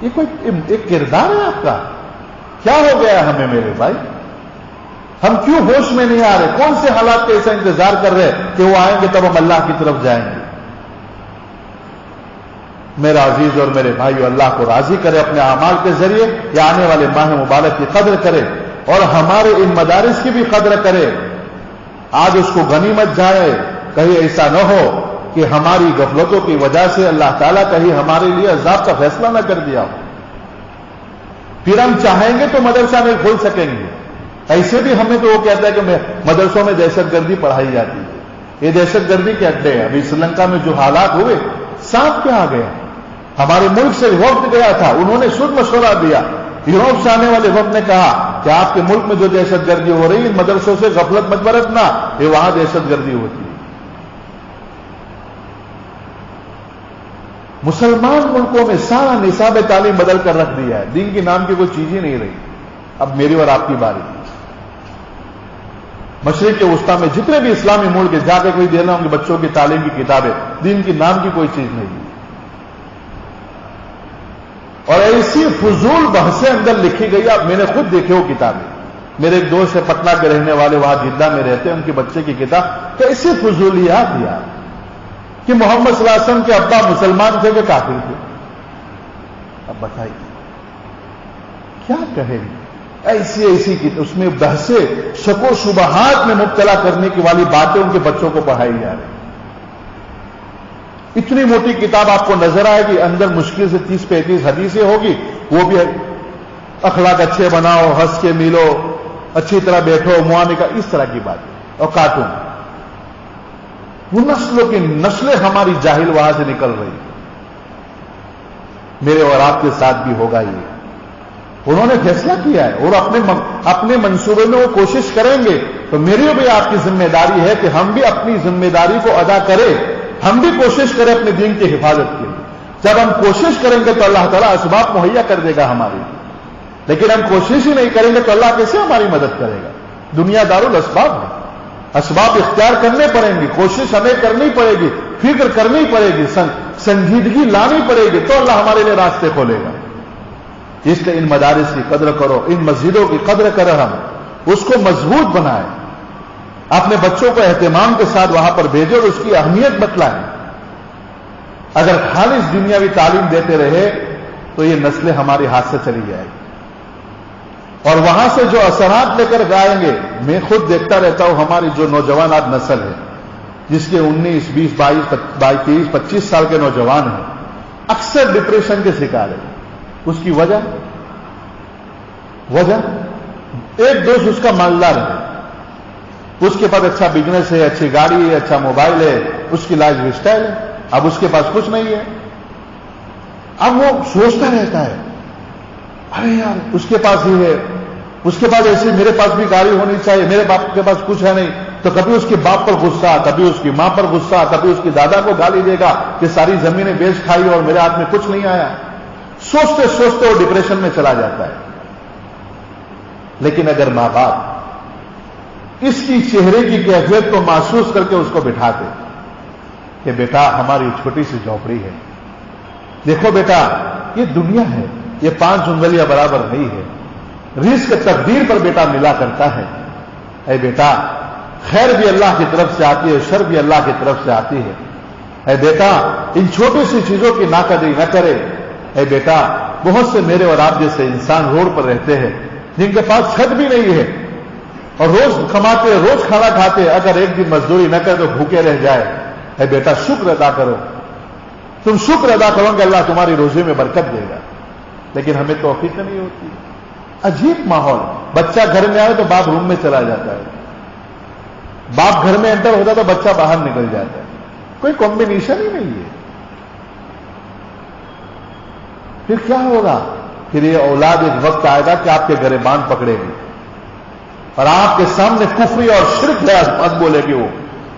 یہ کوئی ایک کردار ہے آپ کا؟ کیا ہو گیا ہمیں میرے بھائی؟ ہم کیوں ہوش میں نہیں آ رہے؟ کون سے حالات کا ایسا انتظار کر رہے کہ وہ آئیں گے تب ہم اللہ کی طرف جائیں گے؟ میرا عزیز اور میرے بھائیو, اللہ کو راضی کرے اپنے اعمال کے ذریعے, یا آنے والے ماہ مبارک کی قدر کرے اور ہمارے ان مدارس کی بھی قدر کرے. آج اس کو غنیمت جائے. کہیں ایسا نہ ہو کہ ہماری غفلتوں کی وجہ سے اللہ تعالیٰ کہیں ہمارے لیے عذاب کا فیصلہ نہ کر دیا ہو. پھر ہم چاہیں گے تو مدرسہ نہیں کھول سکیں گے. ایسے بھی ہمیں تو وہ کہتا ہے کہ مدرسوں میں دہشت گردی پڑھائی جاتی ہے. یہ دہشت گردی کے اڈے ہیں. ابھی سری لنکا میں جو حالات ہوئے, سانپ کیا آ گیا, ہمارے ملک سے وفد گیا تھا، انہوں نے سود مشورہ دیا. یوروپ سے آنے والے وفد نے کہا کہ آپ کے ملک میں جو دہشت گردی ہو رہی ہے، ان مدرسوں سے غفلت مت برتنا، یہ وہاں دہشت گردی ہوتی ہے. مسلمان ملکوں میں سارا نصاب تعلیم بدل کر رکھ دیا ہے، دین کے نام کی کوئی چیز ہی نہیں رہی. اب میری اور آپ کی باری. مشرق کے وسطی میں جتنے بھی اسلامی ملک جا کے کوئی دینا ہوں گے بچوں کی تعلیم کی کتابیں، دین کے نام کی کوئی چیز نہیں. اور ایسی فضول بحثیں اندر لکھی گئی. اب میں نے خود دیکھے وہ کتابیں. میرے ایک دوست ہے پٹنہ کے رہنے والے، وہاں جدہ میں رہتے ہیں، ان کے بچے کی کتاب کیسی فضولیات دیا کہ محمد صلی اللہ علیہ وسلم کے ابا مسلمان تھے کہ کافر تھے. اب بتائیے کیا کہیں گے؟ ایسی اس میں بحثیں شک و شبہات میں مبتلا کرنے کی والی باتیں ان کے بچوں کو پڑھائی جا رہی. اتنی موٹی کتاب آپ کو نظر آئے گی، اندر مشکل سے 30-35 حدیثیں ہوگی، وہ بھی اخلاق اچھے بناؤ، ہنس کے ملو، اچھی طرح بیٹھو، معاملے کا، اس طرح کی باتیں. اور کارٹون، وہ نسلوں کی نسلیں ہماری جاہل وہاں سے نکل رہی. میرے اور آپ کے ساتھ بھی ہوگا یہ. انہوں نے فیصلہ کیا ہے اور اپنے منصوبے میں وہ کوشش کریں گے. تو میری بھی آپ کی ذمہ داری ہے کہ ہم بھی اپنی ذمہ داری کو ادا کریں، ہم بھی کوشش کریں اپنے دین کی حفاظت کے لیے. جب ہم کوشش کریں گے تو اللہ تعالیٰ اسباب مہیا کر دے گا ہماری. لیکن ہم کوشش ہی نہیں کریں گے تو اللہ کیسے ہماری مدد کرے گا؟ دنیا دار الاسباب ہے، اسباب اختیار کرنے پڑیں گے، کوشش ہمیں کرنی پڑے گی، فکر کرنی پڑے گی، سنجیدگی لانی پڑے گی، تو اللہ ہمارے لیے راستے کھولے گا. اس لیے ان مدارس کی قدر کرو، ان مسجدوں کی قدر کریں، ہم اس کو مضبوط بنائیں، اپنے بچوں کو اہتمام کے ساتھ وہاں پر بھیجو اور اس کی اہمیت بتلائیں. اگر خالص دنیاوی تعلیم دیتے رہے تو یہ نسلیں ہمارے ہاتھ سے چلی جائے گی. اور وہاں سے جو اثرات لے کر جائیں گے، میں خود دیکھتا رہتا ہوں ہماری جو نوجوان آج نسل ہے، جس کے 19, 20, 22, 23, 25 سال کے نوجوان ہیں، اکثر ڈپریشن کے شکار ہے. اس کی وجہ ایک دوست اس کا مالدار ہے، اس کے پاس اچھا بزنس ہے، اچھی گاڑی ہے، اچھا موبائل ہے، اس کی لائف اسٹائل ہے. اب اس کے پاس کچھ نہیں ہے. اب وہ سوچتا رہتا ہے، ارے یار اس کے پاس ہی ہے، اس کے پاس ایسی، میرے پاس بھی گاڑی ہونی چاہیے، میرے باپ کے پاس کچھ ہے نہیں. تو کبھی اس کے باپ پر غصہ، کبھی اس کی ماں پر غصہ، کبھی اس کی دادا کو گالی دے گا کہ ساری زمینیں بیچ کھائی اور میرے ہاتھ میں کچھ نہیں آیا. سوچتے سوچتے وہ ڈپریشن میں چلا جاتا ہے. لیکن اگر ماں باپ اس کی چہرے کی کیفیت کو محسوس کر کے اس کو بٹھاتے کہ بیٹا ہماری چھوٹی سی جھونپڑی ہے، دیکھو بیٹا یہ دنیا ہے، یہ 5 انگلیاں برابر نہیں ہے، رزق تقدیر پر بیٹا ملا کرتا ہے. اے بیٹا خیر بھی اللہ کی طرف سے آتی ہے، شر بھی اللہ کی طرف سے آتی ہے. اے بیٹا ان چھوٹی سی چیزوں کی ناقدری نہ کرے. اے بیٹا بہت سے میرے اور آپ جیسے انسان روڈ پر رہتے ہیں، جن کے پاس چھت بھی نہیں ہے اور روز کماتے، روز کھانا کھاتے، اگر ایک دن مزدوری نہ کرے تو بھوکے رہ جائے. اے بیٹا شکر ادا کرو، تم شکر ادا کرو گے اللہ تمہاری روزی میں برکت دے گا. لیکن ہمیں توفیق نہیں ہوتی. عجیب ماحول، بچہ گھر میں آئے تو باپ روم میں چلا جاتا ہے، باپ گھر میں انٹر ہوتا تو بچہ باہر نکل جاتا ہے. کوئی کمبینیشن ہی نہیں ہے. پھر کیا ہوگا؟ پھر یہ اولاد ایک وقت آئے گا کہ آپ کے گریبان پکڑے گی اور آپ کے سامنے کفری اور شرک ہے بولے گی وہ،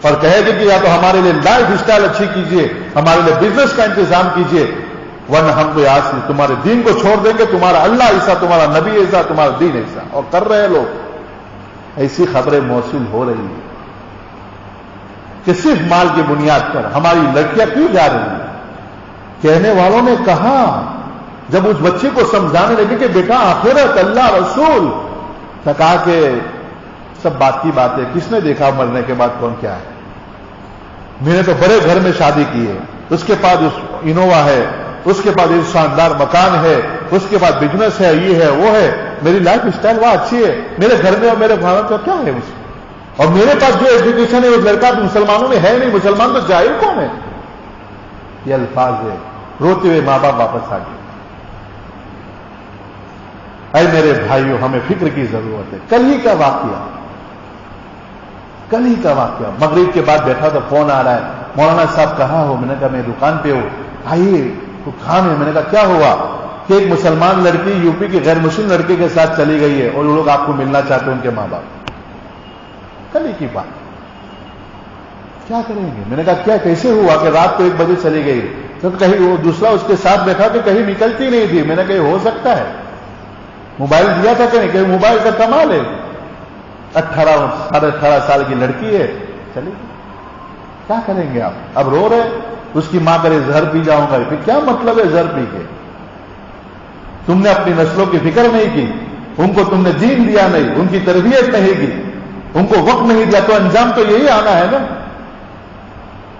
اور کہے گی کہ یا تو ہمارے لیے لائف اسٹائل اچھی کیجیے، ہمارے لیے بزنس کا انتظام کیجیے، ورنہ ہم کو آج سے تمہارے دین کو چھوڑ دیں گے، تمہارا اللہ ایسا، تمہارا نبی ایسا، تمہارا دین ایسا. اور کر رہے لوگ. ایسی خبریں موصول ہو رہی ہیں کہ صرف مال کی بنیاد پر ہماری لڑکیاں کیوں جا رہی ہیں. کہنے والوں نے کہا جب اس بچے کو سمجھانے لگے کہ بیٹا آخرت، اللہ، رسول، کہا کہ سب بات کی بات ہے، کس نے دیکھا مرنے کے بعد کون کیا ہے. میں نے تو بڑے گھر میں شادی کی ہے، اس کے پاس انووا ہے، اس کے پاس ایک شاندار مکان ہے، اس کے پاس بزنس ہے، یہ ہے وہ ہے، میری لائف اسٹائل وہاں اچھی ہے، میرے گھر میں اور میرے خاندان کا کیا ہے اس میں؟ اور میرے پاس جو ایجوکیشن ہے وہ لڑکا مسلمانوں میں ہے نہیں، مسلمان تو جاہل کون ہے؟ یہ الفاظ ہے. روتے ہوئے ماں باپ واپس آ گئے. اے میرے بھائیوں ہمیں فکر کی ضرورت ہے. کل ہی کا واقعہ مغرب کے بعد بیٹھا تو فون آ رہا ہے، مولانا صاحب کہاں ہو؟ میں نے کہا میں دکان پہ ہوں. آئیے تو کھانے. میں نے کہا کیا ہوا؟ کہ ایک مسلمان لڑکی یو پی کی غیر مسلم لڑکے کے ساتھ چلی گئی ہے اور وہ لوگ آپ کو ملنا چاہتے ہیں, ان کے ماں باپ. کل ہی کی بات, کیا کریں گے؟ میں نے کہا کیا کیسے ہوا کہ رات کو 1 بجے چلی گئی؟ تو کہیں وہ دوسرا اس کے ساتھ بیٹھا کہ کہیں نکلتی نہیں تھی. میں نے کہا ہو سکتا ہے, موبائل دیا تھا کہ نہیں, کہ موبائل کا کمال ہے. 18 سال کی لڑکی ہے, چلی گئی. کیا کریں گے آپ؟ اب رو رہے. اس کی ماں کرے زہر پی جاؤں گا. پھر کیا مطلب ہے زہر پی کے؟ تم نے اپنی نسلوں کی فکر نہیں کی, ان کو تم نے دین دیا نہیں, ان کی تربیت نہیں کی, ان کو وقت نہیں دیا, تو انجام تو یہی آنا ہے نا.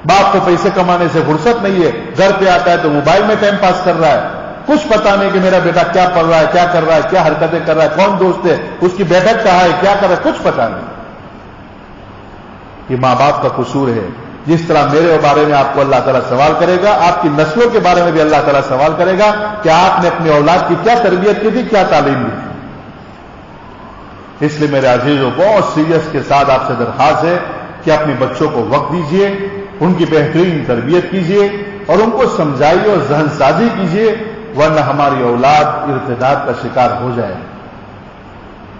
باپ کو پیسے کمانے سے فرصت نہیں ہے, گھر پہ آتا ہے تو موبائل میں ٹائم پاس کر رہا ہے. کچھ پتا نہیں کہ میرا بیٹا کیا پڑھ رہا ہے, کیا کر رہا ہے, کیا حرکتیں کر رہا ہے, کون دوست ہے, اس کی بیٹھک کہاں ہے, کیا کر رہا ہے, کچھ پتا نہیں. یہ ماں باپ کا قصور ہے. جس طرح میرے بارے میں آپ کو اللہ تعالیٰ سوال کرے گا, آپ کی نسلوں کے بارے میں بھی اللہ تعالیٰ سوال کرے گا کہ آپ نے اپنی اولاد کی کیا تربیت کی تھی, کیا تعلیم دی تھی. اس لیے میرے عزیزوں, بہت سیریس کے ساتھ آپ سے درخواست ہے کہ اپنے بچوں کو وقت دیجیے, ان کی بہترین تربیت کیجیے اور ان کو سمجھائیے اور ذہن سازی کیجیے, ورنہ ہماری اولاد ارتداد کا شکار ہو جائے.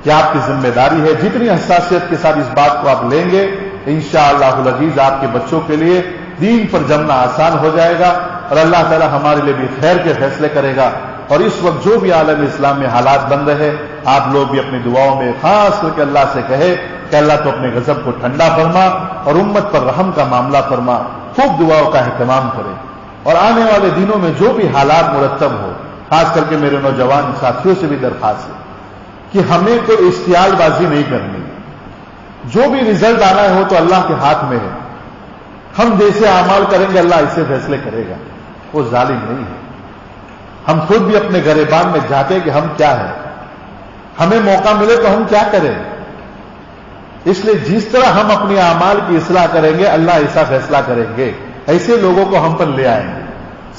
کہ آپ کی ذمہ داری ہے, جتنی حساسیت کے ساتھ اس بات کو آپ لیں گے, انشاءاللہ العزیز آپ کے بچوں کے لیے دین پر جمنا آسان ہو جائے گا اور اللہ تعالی ہمارے لیے بھی خیر کے فیصلے کرے گا. اور اس وقت جو بھی عالم اسلام میں حالات بن رہے, آپ لوگ بھی اپنی دعاؤں میں خاص کر کے اللہ سے کہے کہ اللہ تو اپنے غضب کو ٹھنڈا فرما اور امت پر رحم کا معاملہ فرما. خوب دعاؤں کا اہتمام کرے اور آنے والے دنوں میں جو بھی حالات مرتب ہو, خاص کر کے میرے نوجوان ساتھیوں سے بھی درخواست ہے کہ ہمیں کوئی اشتعال بازی نہیں کرنی. جو بھی رزلٹ آنا ہو تو اللہ کے ہاتھ میں ہے. ہم جیسے اعمال کریں گے اللہ اس سے فیصلے کرے گا, وہ ظالم نہیں ہے. ہم خود بھی اپنے گریبان میں جھانکیں کہ ہم کیا ہیں, ہمیں موقع ملے تو ہم کیا کریں. اس لیے جس طرح ہم اپنی اعمال کی اصلاح کریں گے اللہ ایسا فیصلہ کریں گے. ایسے لوگوں کو ہم پر لے آئیں گے.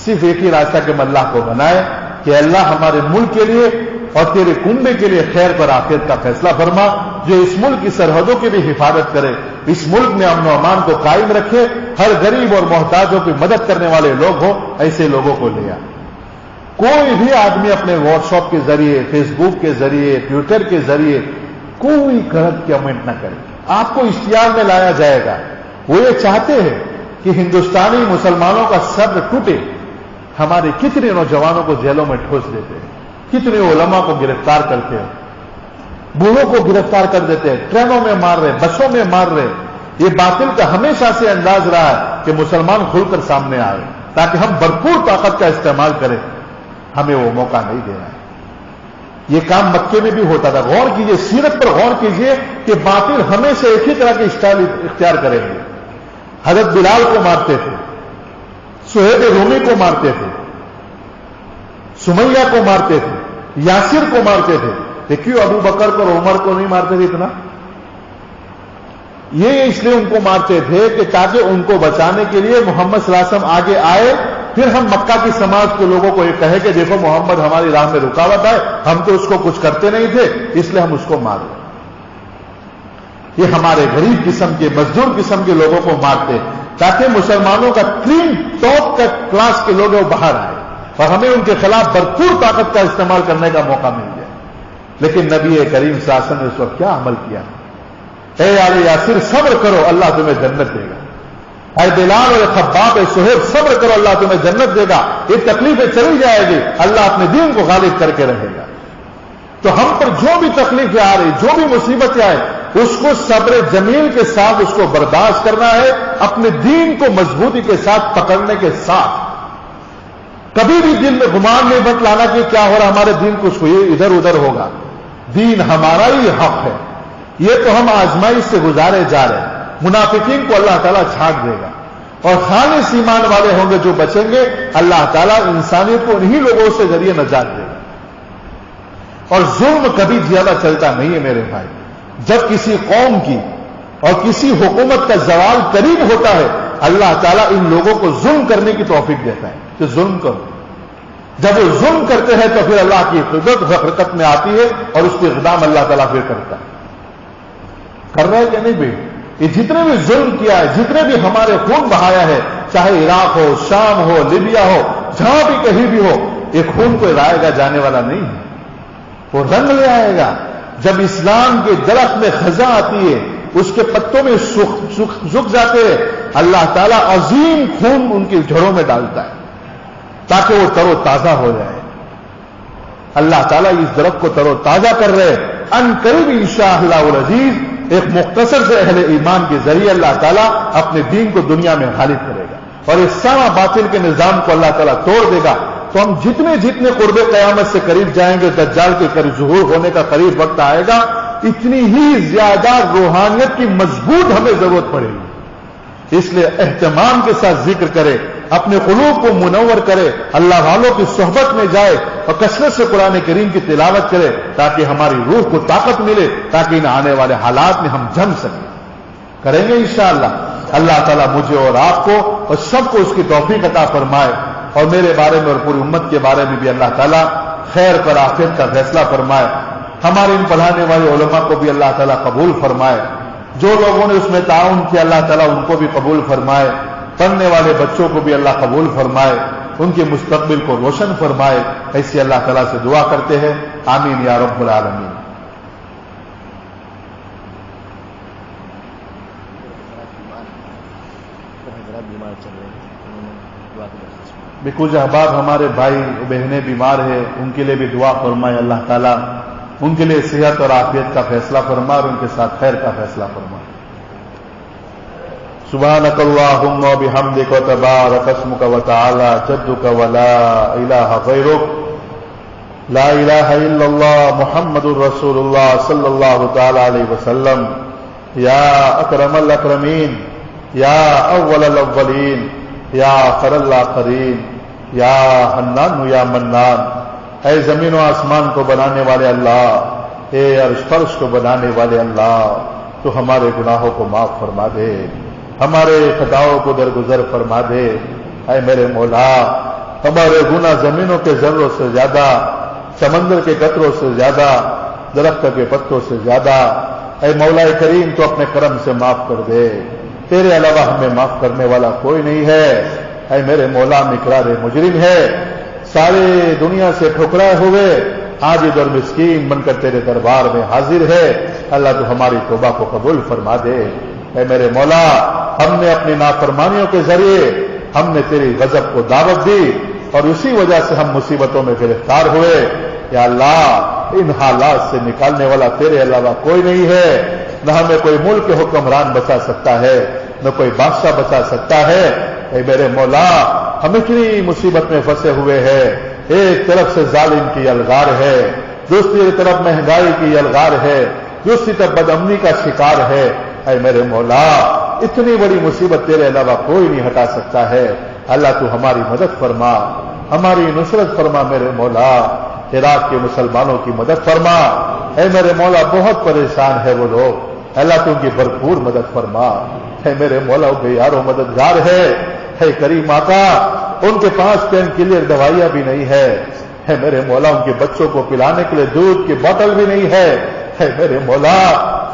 صرف ایک ہی راستہ کہ ہم اللہ کو بنائے کہ اللہ ہمارے ملک کے لیے اور تیرے کنبے کے لیے خیر پر آخرت کا فیصلہ فرما, جو اس ملک کی سرحدوں کی بھی حفاظت کرے, اس ملک میں امن و امان کو قائم رکھے, ہر غریب اور محتاجوں کی مدد کرنے والے لوگ ہوں, ایسے لوگوں کو لے آئے. کوئی بھی آدمی اپنے واٹس ایپ کے ذریعے, فیس بک کے ذریعے, ٹویٹر کے ذریعے کوئی غلط کمنٹ نہ کرے. آپ کو اشتعال میں لایا جائے گا. وہ یہ چاہتے ہیں کہ ہندوستانی مسلمانوں کا صبر ٹوٹے. ہمارے کتنے نوجوانوں کو جیلوں میں ٹھوس دیتے ہیں, کتنے علماء کو گرفتار کرتے ہیں, بوڑھوں کو گرفتار کر دیتے ہیں, ٹرینوں میں مار رہے, بسوں میں مار رہے. یہ باطل کا ہمیشہ سے انداز رہا ہے کہ مسلمان کھل کر سامنے آئے تاکہ ہم بھرپور طاقت کا استعمال کریں. ہمیں وہ موقع نہیں دے رہا ہے. یہ کام مکے میں بھی ہوتا تھا. غور کیجئے, سیرت پر غور کیجئے کہ باطل ہمیشہ ایک ہی طرح کے اسٹائل اختیار کریں گے. حضرت بلال کو مارتے تھے, سہیب رومی کو مارتے تھے, سمیہ کو مارتے تھے, یاسر کو مارتے تھے. کہ کیوں ابو بکر کو اور عمر کو نہیں مارتے تھے اتنا؟ یہ اس لیے ان کو مارتے تھے کہ تاکہ ان کو بچانے کے لیے محمد صلی اللہ علیہ وسلم آگے آئے, پھر ہم مکہ کی سماج کے لوگوں کو یہ کہے کہ دیکھو محمد ہماری راہ میں رکاوٹ آئے, ہم تو اس کو کچھ کرتے نہیں تھے اس لیے ہم اس کو مارے. یہ ہمارے غریب قسم کے, مزدور قسم کے لوگوں کو مارتے تاکہ مسلمانوں کا کریم ٹاپ کا کلاس کے لوگ وہ باہر آئے اور ہمیں ان کے خلاف بھرپور طاقت کا استعمال کرنے کا موقع مل جائے. لیکن نبی کریم صلی اللہ علیہ وسلم نے اس وقت کیا عمل کیا؟ اے آل یاسر صبر کرو اللہ تمہیں جنت دے گا. اے بلال اور خباب, اے سہیب صبر کرو اللہ تمہیں جنت دے گا. یہ تکلیفیں چلی جائے گی, اللہ اپنے دین کو غالب کر کے رہے گا. تو ہم پر جو بھی تکلیفیں آ رہی, جو بھی مصیبتیں آئے, اس کو صبر جمیل کے ساتھ اس کو برداشت کرنا ہے, اپنے دین کو مضبوطی کے ساتھ پکڑنے کے ساتھ. کبھی بھی دل میں گمان نہیں مت لانا کہ کیا ہو رہا ہمارے دین کو ادھر ادھر ہوگا. دین ہمارا ہی حق ہے, یہ تو ہم آزمائش سے گزارے جا رہے ہیں. منافقین کو اللہ تعالیٰ چھانٹ دے گا اور خالص ایمان والے ہوں گے جو بچیں گے, اللہ تعالیٰ انسانیت کو انہی لوگوں سے ذریعے نجات دے گا. اور ظلم کبھی زیادہ چلتا نہیں ہے میرے بھائی. جب کسی قوم کی اور کسی حکومت کا زوال قریب ہوتا ہے, اللہ تعالیٰ ان لوگوں کو ظلم کرنے کی توفیق دیتا ہے کہ ظلم کرو. جب وہ ظلم کرتے ہیں تو پھر اللہ کی قدرت حرکت میں آتی ہے اور اس کے اقدام اللہ تعالیٰ پھر کرتا ہے. کر رہا ہے کہ نہیں بھائی؟ یہ جتنے بھی ظلم کیا ہے, جتنے بھی ہمارے خون بہایا ہے, چاہے عراق ہو, شام ہو, لیبیا ہو, جہاں بھی کہیں بھی ہو، یہ خون کو رائے گا جانے والا نہیں ہے، وہ رنگ لے آئے گا۔ جب اسلام کے درخت میں خزاں آتی ہے، اس کے پتوں میں سوکھ جاتے ہیں، اللہ تعالیٰ عظیم خون ان کی جڑوں میں ڈالتا ہے تاکہ وہ تر و تازہ ہو جائے۔ اللہ تعالیٰ اس درخت کو تر و تازہ کر رہے، ان قریب انشاءاللہ العزیز ایک مختصر سے اہل ایمان کے ذریعے اللہ تعالیٰ اپنے دین کو دنیا میں غالب کرے گا اور اس سارا باطل کے نظام کو اللہ تعالیٰ توڑ دے گا۔ تو ہم جتنے قرب قیامت سے قریب جائیں گے، دجال کے قریب ظہور ہونے کا قریب وقت آئے گا، اتنی ہی زیادہ روحانیت کی مضبوط ہمیں ضرورت پڑے گی۔ اس لیے اہتمام کے ساتھ ذکر کرے، اپنے قلوب کو منور کرے، اللہ والوں کی صحبت میں جائے اور کثرت سے قرآن کریم کی تلاوت کرے تاکہ ہماری روح کو طاقت ملے، تاکہ ان آنے والے حالات میں ہم جم سکیں۔ کریں گے انشاءاللہ۔ اللہ تعالیٰ مجھے اور آپ کو اور سب کو اس کی توفیق عطا فرمائے، اور میرے بارے میں اور پوری امت کے بارے میں بھی اللہ تعالیٰ خیر پر عافیت کا فیصلہ فرمائے۔ ہمارے ان پڑھانے والے علماء کو بھی اللہ تعالیٰ قبول فرمائے، جو لوگوں نے اس میں تعاون کیا اللہ تعالیٰ ان کو بھی قبول فرمائے، پڑھنے والے بچوں کو بھی اللہ قبول فرمائے، ان کے مستقبل کو روشن فرمائے۔ ایسی اللہ تعالیٰ سے دعا کرتے ہیں، آمین یا رب العالمین۔ بھی کچھ احباب ہمارے بھائی بہنیں بیمار ہیں، ان کے لیے بھی دعا فرمائے، اللہ تعالیٰ ان کے لیے صحت اور عافیت کا فیصلہ فرمائے اور ان کے ساتھ خیر کا فیصلہ فرمائے۔ سبحانک اللہم و بحمدک و تبارک اسمک و تعالی جدک و لا الہ غیرک، لا الہ الا اللہ محمد الرسول اللہ صلی اللہ تعالی علیہ وسلم۔ یا اکرم الاکرمین، یا اول الاولین، یا آخر الآخرین، یا حنان یا منان۔ اے زمین و آسمان کو بنانے والے اللہ، اے عرش فرش کو بنانے والے اللہ، تو ہمارے گناہوں کو معاف فرما دے، ہمارے خطاؤں کو درگزر فرما دے۔ اے میرے مولا، ہمارے گناہ زمینوں کے ذروں سے زیادہ، سمندر کے قطروں سے زیادہ، درخت کے پتوں سے زیادہ، اے مولا کریم تو اپنے کرم سے معاف کر دے، تیرے علاوہ ہمیں معاف کرنے والا کوئی نہیں ہے۔ اے میرے مولا، ہم اقرار مجرم ہے، سارے دنیا سے ٹھکرائے ہوئے عاجز اور مسکین بن کر تیرے دربار میں حاضر ہے۔ اللہ تو ہماری توبہ کو قبول فرما دے۔ اے میرے مولا، ہم نے اپنی نافرمانیوں کے ذریعے ہم نے تیری غضب کو دعوت دی اور اسی وجہ سے ہم مصیبتوں میں گرفتار ہوئے۔ یا اللہ، ان حالات سے نکالنے والا تیرے علاوہ کوئی نہیں ہے، نہ ہمیں کوئی ملک کے حکمران بچا سکتا ہے، نہ کوئی بادشاہ بچا سکتا ہے۔ اے میرے مولا، ہم اتنی مصیبت میں پھنسے ہوئے ہیں، ایک طرف سے ظالم کی یلغار ہے، دوسری طرف مہنگائی کی یلغار ہے، دوسری طرف بدامنی کا شکار ہے۔ اے میرے مولا، اتنی بڑی مصیبت تیرے علاوہ کوئی نہیں ہٹا سکتا ہے۔ اللہ تو ہماری مدد فرما، ہماری نصرت فرما میرے مولا، عراق کے مسلمانوں کی مدد فرما۔ اے میرے مولا، بہت پریشان ہے وہ لوگ، اللہ تو ان کی بھرپور مدد فرما۔ اے میرے مولا، وہ بے یار و مددگار ہے۔ اے کریم آقا، ان کے پاس پین کلیئر دوائیاں بھی نہیں ہے۔ اے میرے مولا، ان کے بچوں کو پلانے کے لیے دودھ کی بوتل بھی نہیں ہے۔ اے میرے مولا،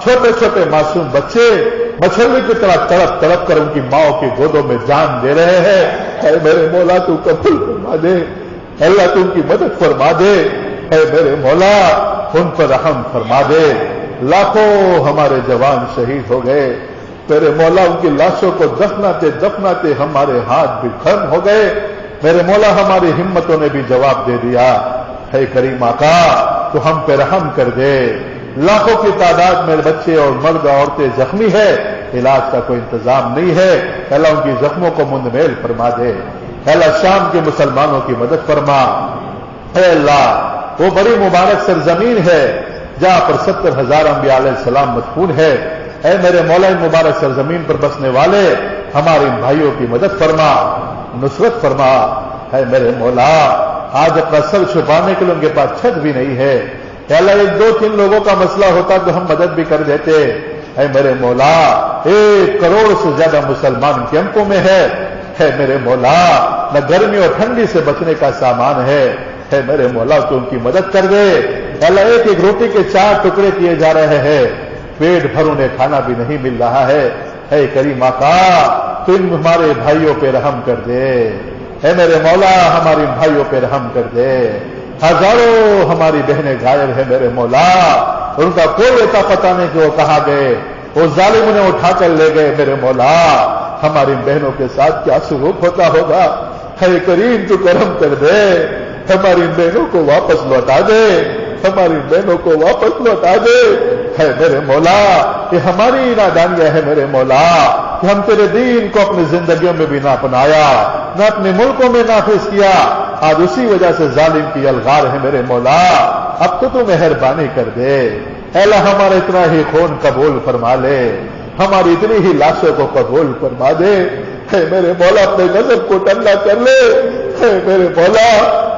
چھوٹے چھوٹے معصوم بچے مچھلی کی طرح تڑپ تڑپ کر ان کی ماؤں کی گودوں میں جان دے رہے ہیں۔ اے میرے مولا، تو قبول فرما دے، اللہ تو ان کی مدد فرما دے۔ اے میرے مولا، ان پر رحم فرما دے۔ لاکھوں ہمارے جوان شہید ہو گئے، میرے مولا، ان کی لاشوں کو دفناتے دفناتے ہمارے ہاتھ بھی ختم ہو گئے۔ میرے مولا، ہماری ہمتوں نے بھی جواب دے دیا۔ اے کریم آقا، تو ہم پہ رحم کر دے۔ لاکھوں کی تعداد میں بچے اور مرد عورتیں زخمی ہے، علاج کا کوئی انتظام نہیں ہے۔ اللہ ان کی زخموں کو مندمیل فرما دے۔ اللہ شام کے مسلمانوں کی مدد فرما۔ اے اللہ، وہ بڑی مبارک سرزمین ہے جہاں پر 70,000 انبیاء علیہ السلام مدفون ہے۔ اے میرے مولا، ان مبارک سرزمین پر بسنے والے ہمارے ان بھائیوں کی مدد فرما، نصرت فرما۔ اے میرے مولا، آج اپنا سر چھپانے کے لیے ان کے پاس چھت بھی نہیں ہے۔ اے اللہ، 1-2-3 لوگوں کا مسئلہ ہوتا تو ہم مدد بھی کر دیتے۔ اے میرے مولا، 1 کروڑ سے زیادہ مسلمان کیمپوں میں ہے۔ اے میرے مولا، نہ گرمی اور ٹھنڈی سے بچنے کا سامان ہے۔ اے میرے مولا، تو ان کی مدد کر دے۔ اے اللہ، 1 روٹی کے 4 ٹکڑے کیے جا رہے ہیں، پیٹ بھر انہیں کھانا بھی نہیں مل رہا ہے۔ اے کریم آقا، تو ان ہمارے بھائیوں پہ رحم کر دے۔ اے میرے مولا ہماری بھائیوں پہ رحم کر دے. ہزاروں ہماری بہنیں غائب ہیں میرے مولا, ان کا کوئی اتا پتہ نہیں کہ وہ کہاں گئے, وہ ظالم انہیں اٹھا کر لے گئے میرے مولا. ہماری بہنوں کے ساتھ کیا سلوک ہوتا ہوگا. اے کریم تو کرم کر دے, ہماری بہنوں کو واپس لوٹا دے, ہماری بہنوں کو واپس لوٹا دے. ہے میرے مولا یہ ہماری نادانیاں ہے میرے مولا کہ ہم تیرے دین کو اپنی زندگیوں میں بھی نہ اپنایا, نہ اپنے ملکوں میں نافذ کیا. آج اسی وجہ سے ظالم کی الغار ہے میرے مولا. اب تو مہربانی کر دے. اے اللہ ہمارا اتنا ہی خون قبول فرما لے, ہماری اتنی ہی لاشوں کو قبول فرما دے. اے میرے مولا اپنے غضب کو ٹھنڈا کر لے. اے میرے مولا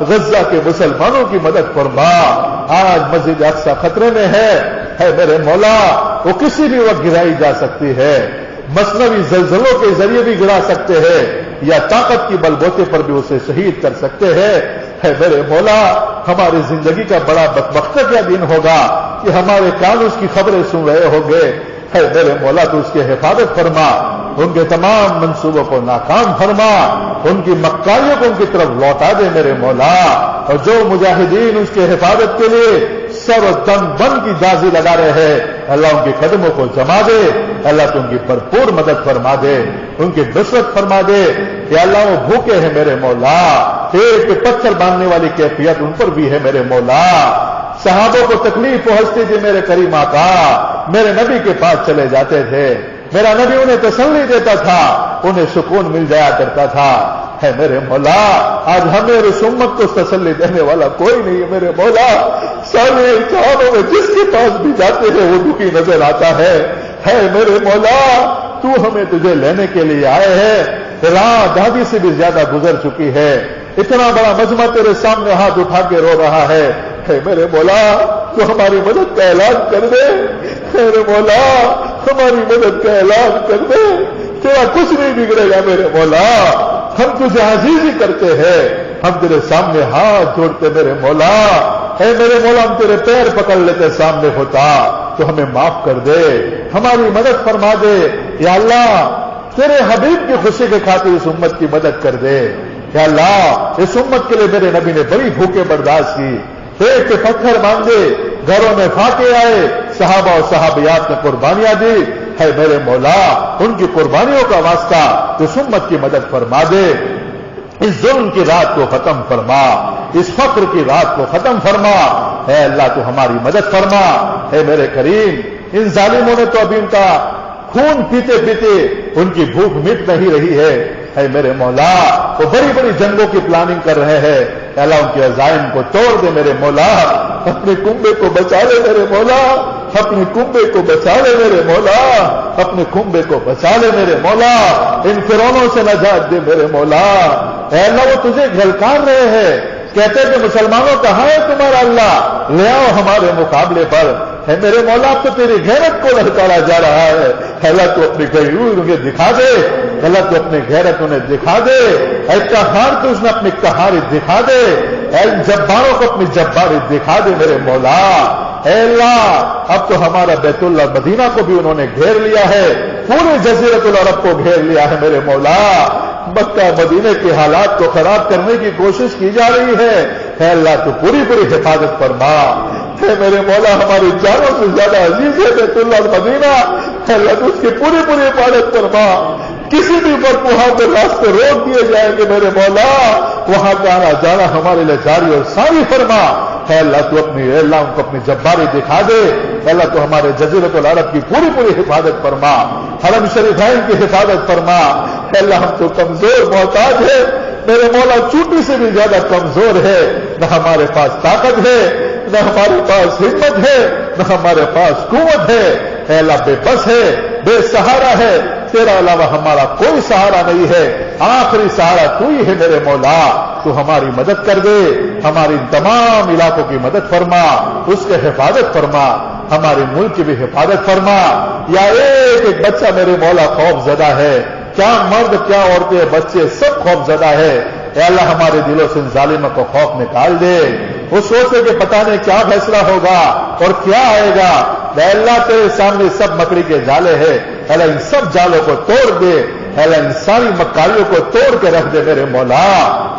غزہ کے مسلمانوں کی مدد فرما. آج مسجد اقصی خطرے میں ہے. اے میرے مولا وہ کسی بھی وقت گرائی جا سکتی ہے, مثنوی زلزلوں کے ذریعے بھی گرا سکتے ہیں, یا طاقت کی بل بوتے پر بھی اسے شہید کر سکتے ہیں. اے میرے مولا ہماری زندگی کا بڑا بدبخت کیا دن ہوگا کہ ہمارے کان اس کی خبریں سن رہے ہوں گے. اے میرے مولا تو اس کی حفاظت فرما, ان کے تمام منصوبوں کو ناکام فرما, ان کی مکاریوں کو ان کی طرف لوٹا دے میرے مولا. اور جو مجاہدین اس کی حفاظت کے لیے سر و تن بن کی دازی لگا رہے ہیں, اللہ ان کے قدموں کو جما دے. اللہ تو ان کی بھرپور مدد فرما دے, ان کی نصرت فرما دے. یا اللہ وہ بھوکے ہیں میرے مولا, پیٹ پہ پتھر باندھنے والی کیفیت ان پر بھی ہے میرے مولا. صحابوں کو تکلیف پہنچتی تھی میرے کریم آقا, میرے نبی کے پاس چلے جاتے تھے, میرا نبی انہیں تسلی دیتا تھا, انہیں سکون مل جایا کرتا تھا. ہے میرے مولا آج ہمیں اور اس امت کو تسلی دینے والا کوئی نہیں ہے میرے مولا. سارے جہانوں میں جس کے پاس بھی جاتے ہیں وہ دکھی نظر آتا ہے. ہے میرے مولا تو ہمیں تجھے لینے کے لیے آئے ہیں, راہ دادی سے بھی زیادہ گزر چکی ہے, اتنا بڑا مجمع تیرے سامنے ہاتھ اٹھا کے رو رہا ہے. ہے میرے مولا تو ہماری مدد کا اعلان کر دے. میرے مولا ہماری مدد کا اعلان کر دے. تیرا کچھ نہیں بگڑے گا میرے مولا, ہم تجھے عزیزی کرتے ہیں, ہم تیرے سامنے ہاتھ جوڑتے میرے مولا. اے میرے مولا ہم تیرے پیر پکڑ لیتے سامنے ہوتا تو ہمیں معاف کر دے, ہماری مدد فرما دے. یا اللہ تیرے حبیب کی خوشی کے خاطر اس امت کی مدد کر دے. یا اللہ اس امت کے لیے میرے نبی نے بڑی بھوکیں برداشت کی, پیٹ کے پتھر باندھے, گھروں میں فاقے آئے, صحابہ اور صحابیات نے قربانیاں دی. ہے میرے مولا ان کی قربانیوں کا واسطہ اس امت کی مدد فرما دے. اس ظلم کی رات کو ختم فرما, اس فقر کی رات کو ختم فرما. اے اللہ تو ہماری مدد فرما. اے میرے کریم ان ظالموں نے تو ابھی ان کا خون پیتے پیتے ان کی بھوک مٹ نہیں رہی ہے. اے میرے مولا وہ بڑی بڑی جنگوں کی پلاننگ کر رہے ہیں. اے اللہ ان کے عزائم کو توڑ دے میرے مولا, اپنے کنبے کو بچا لے میرے مولا, اپنے کنبے کو بچا لے میرے مولا, اپنے کنبے کو بچا لے میرے مولا. ان فرعونوں سے نجات دے میرے مولا. اے اللہ وہ تجھے گھلکار رہے ہیں, کہتے کہ مسلمانوں کہاں ہے تمہارا اللہ, لے آؤ ہمارے مقابلے پر. ہے میرے مولا اب تو تیری غیرت کو للکارا جا رہا ہے. اللہ تو اپنی غیور انہیں دکھا دے, اللہ تو اپنی غیرت انہیں دکھا دے. اے قہار تو اس نے اپنی قہاری دکھا دے, اے جباروں کو اپنی جباری دکھا دے میرے مولا. اے اللہ اب تو ہمارا بیت اللہ مدینہ کو بھی انہوں نے گھیر لیا ہے, پورے جزیرۃ العرب کو گھیر لیا ہے میرے مولا. مکہ مدینے کے حالات کو خراب کرنے کی کوشش کی جا رہی ہے. اے اللہ تو پوری پوری حفاظت فرما. اے میرے مولا ہماری جانوں سے زیادہ عزیز ہے بیت اللہ مدینہ. اے اللہ تو اس کی پوری پوری حفاظت فرما. کسی بھی وقت وہاں پہ راستے روک دیے جائیں گے میرے مولا, وہاں کا آنا جانا ہمارے لیے جاری اور ساری فرما. اے اللہ تو اپنی اے اللہ ان کو اپنی جباری دکھا دے. اے اللہ تو ہمارے جزیرۃ العرب کی پوری پوری حفاظت فرما, حرم شریفین کی حفاظت فرما. اے اللہ ہم تو کمزور محتاج ہے میرے مولا, چوٹی سے بھی زیادہ کمزور ہے. نہ ہمارے پاس طاقت ہے, نہ ہمارے پاس ہمت ہے, نہ ہمارے پاس قوت ہے. اے اللہ بے بس ہے, بے سہارا ہے, تیرا علاوہ ہمارا کوئی سہارا نہیں ہے. آخری سہارا تو ہی ہے میرے مولا. تو ہماری مدد کر دے, ہماری تمام علاقوں کی مدد فرما, اس کے حفاظت فرما, ہمارے ملک کی بھی حفاظت فرما. یا ایک ایک بچہ میرے مولا خوف زدہ ہے, کیا مرد کیا عورتیں بچے سب خوف زدہ ہے. اے اللہ ہمارے دلوں سے ان ظالموں کو خوف نکال دے. وہ سوچے کہ پتہ نہیں کیا فیصلہ ہوگا اور کیا آئے گا. اے اللہ تیرے سامنے سب مکڑی کے جالے ہیں, اللہ ان سب جالوں کو توڑ دے. اللہ ان ساری مکاریوں کو توڑ کے رکھ دے میرے مولا،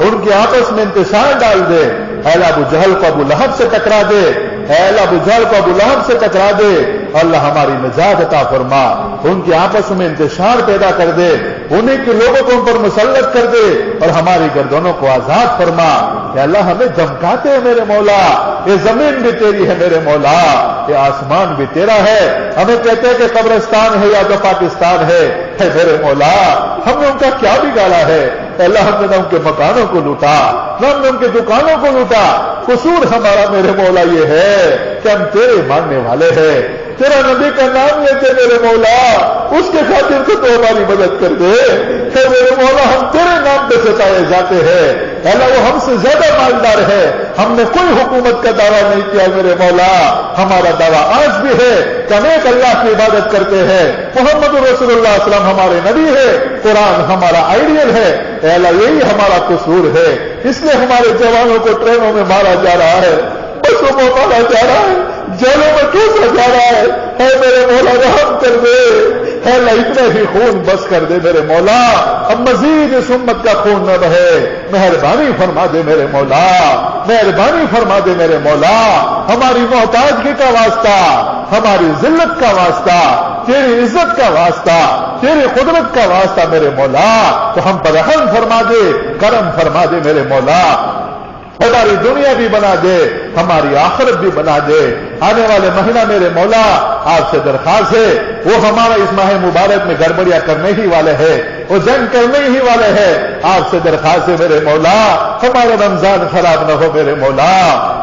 ان کے آپس میں انتشار ڈال دے، اللہ ابو جہل کو ابو لہب سے ٹکرا دے، اللہ ابو جہل کو ابو لہب سے ٹکرا دے، اللہ ہماری نجات عطا فرما، ان کے آپس میں انتشار پیدا کر دے، انہیں کے لوگوں کو ان پر مسلط کر دے اور ہماری گردنوں کو آزاد فرما۔ کہ اللہ ہمیں دھمکاتے ہیں میرے مولا، یہ زمین بھی تیری ہے میرے مولا، یہ آسمان بھی تیرا ہے، ہمیں کہتے ہیں کہ قبرستان ہے یا تو پاکستان ہے میرے مولا، ہم نے ان کا کیا بگاڑا ہے؟ اللہ ہم نے نہ ان کے مکانوں کو لوٹا، نہ ہم نے ان کے دکانوں کو لوٹا، قصور ہمارا میرے مولا یہ ہے کہ ہم تیرے ماننے والے ہیں، تیرا نبی کا نام لیتے میرے مولا، اس کے خاطر تو ہماری مدد کر دے میرے مولا، ہم تیرے نام پہ ستائے جاتے ہیں، اللہ وہ ہم سے زیادہ مالدار ہے، ہم نے کوئی حکومت کا دعویٰ نہیں کیا میرے مولا، ہمارا دعویٰ آج بھی ہے کہ ہم ایک اللہ کی عبادت کرتے ہیں، محمد رسول اللہ علیہ وسلم ہمارے نبی ہے، قرآن ہمارا آئیڈیل ہے، اللہ یہی ہمارا قصور ہے، اس لیے ہمارے جوانوں کو ٹرینوں میں مارا جا رہا ہے، بسوں میں مارا جا رہا ہے، جیلوں میں کیسا جا رہا ہے میرے مولا رحم کر دے، اللہ اتنے ہی خون بس کر دے میرے مولا، اب مزید اس امت کا خون نہ بہے، مہربانی فرما دے میرے مولا، مہربانی فرما دے میرے مولا، ہماری محتاجگی کا واسطہ، ہماری ذلت کا واسطہ، تیری عزت کا واسطہ، تیری قدرت کا واسطہ میرے مولا، تو ہم پر رحم فرما دے، کرم فرما دے میرے مولا، ہماری دنیا بھی بنا دے، ہماری آخرت بھی بنا دے، آنے والے مہینہ میرے مولا آپ سے درخواست ہے، وہ ہمارا اس ماہ مبارک میں گڑبڑیاں کرنے ہی والے ہیں، وہ جنگ کرنے ہی والے ہیں، آپ سے درخواست ہے میرے مولا ہمارا رمضان خراب نہ ہو میرے مولا،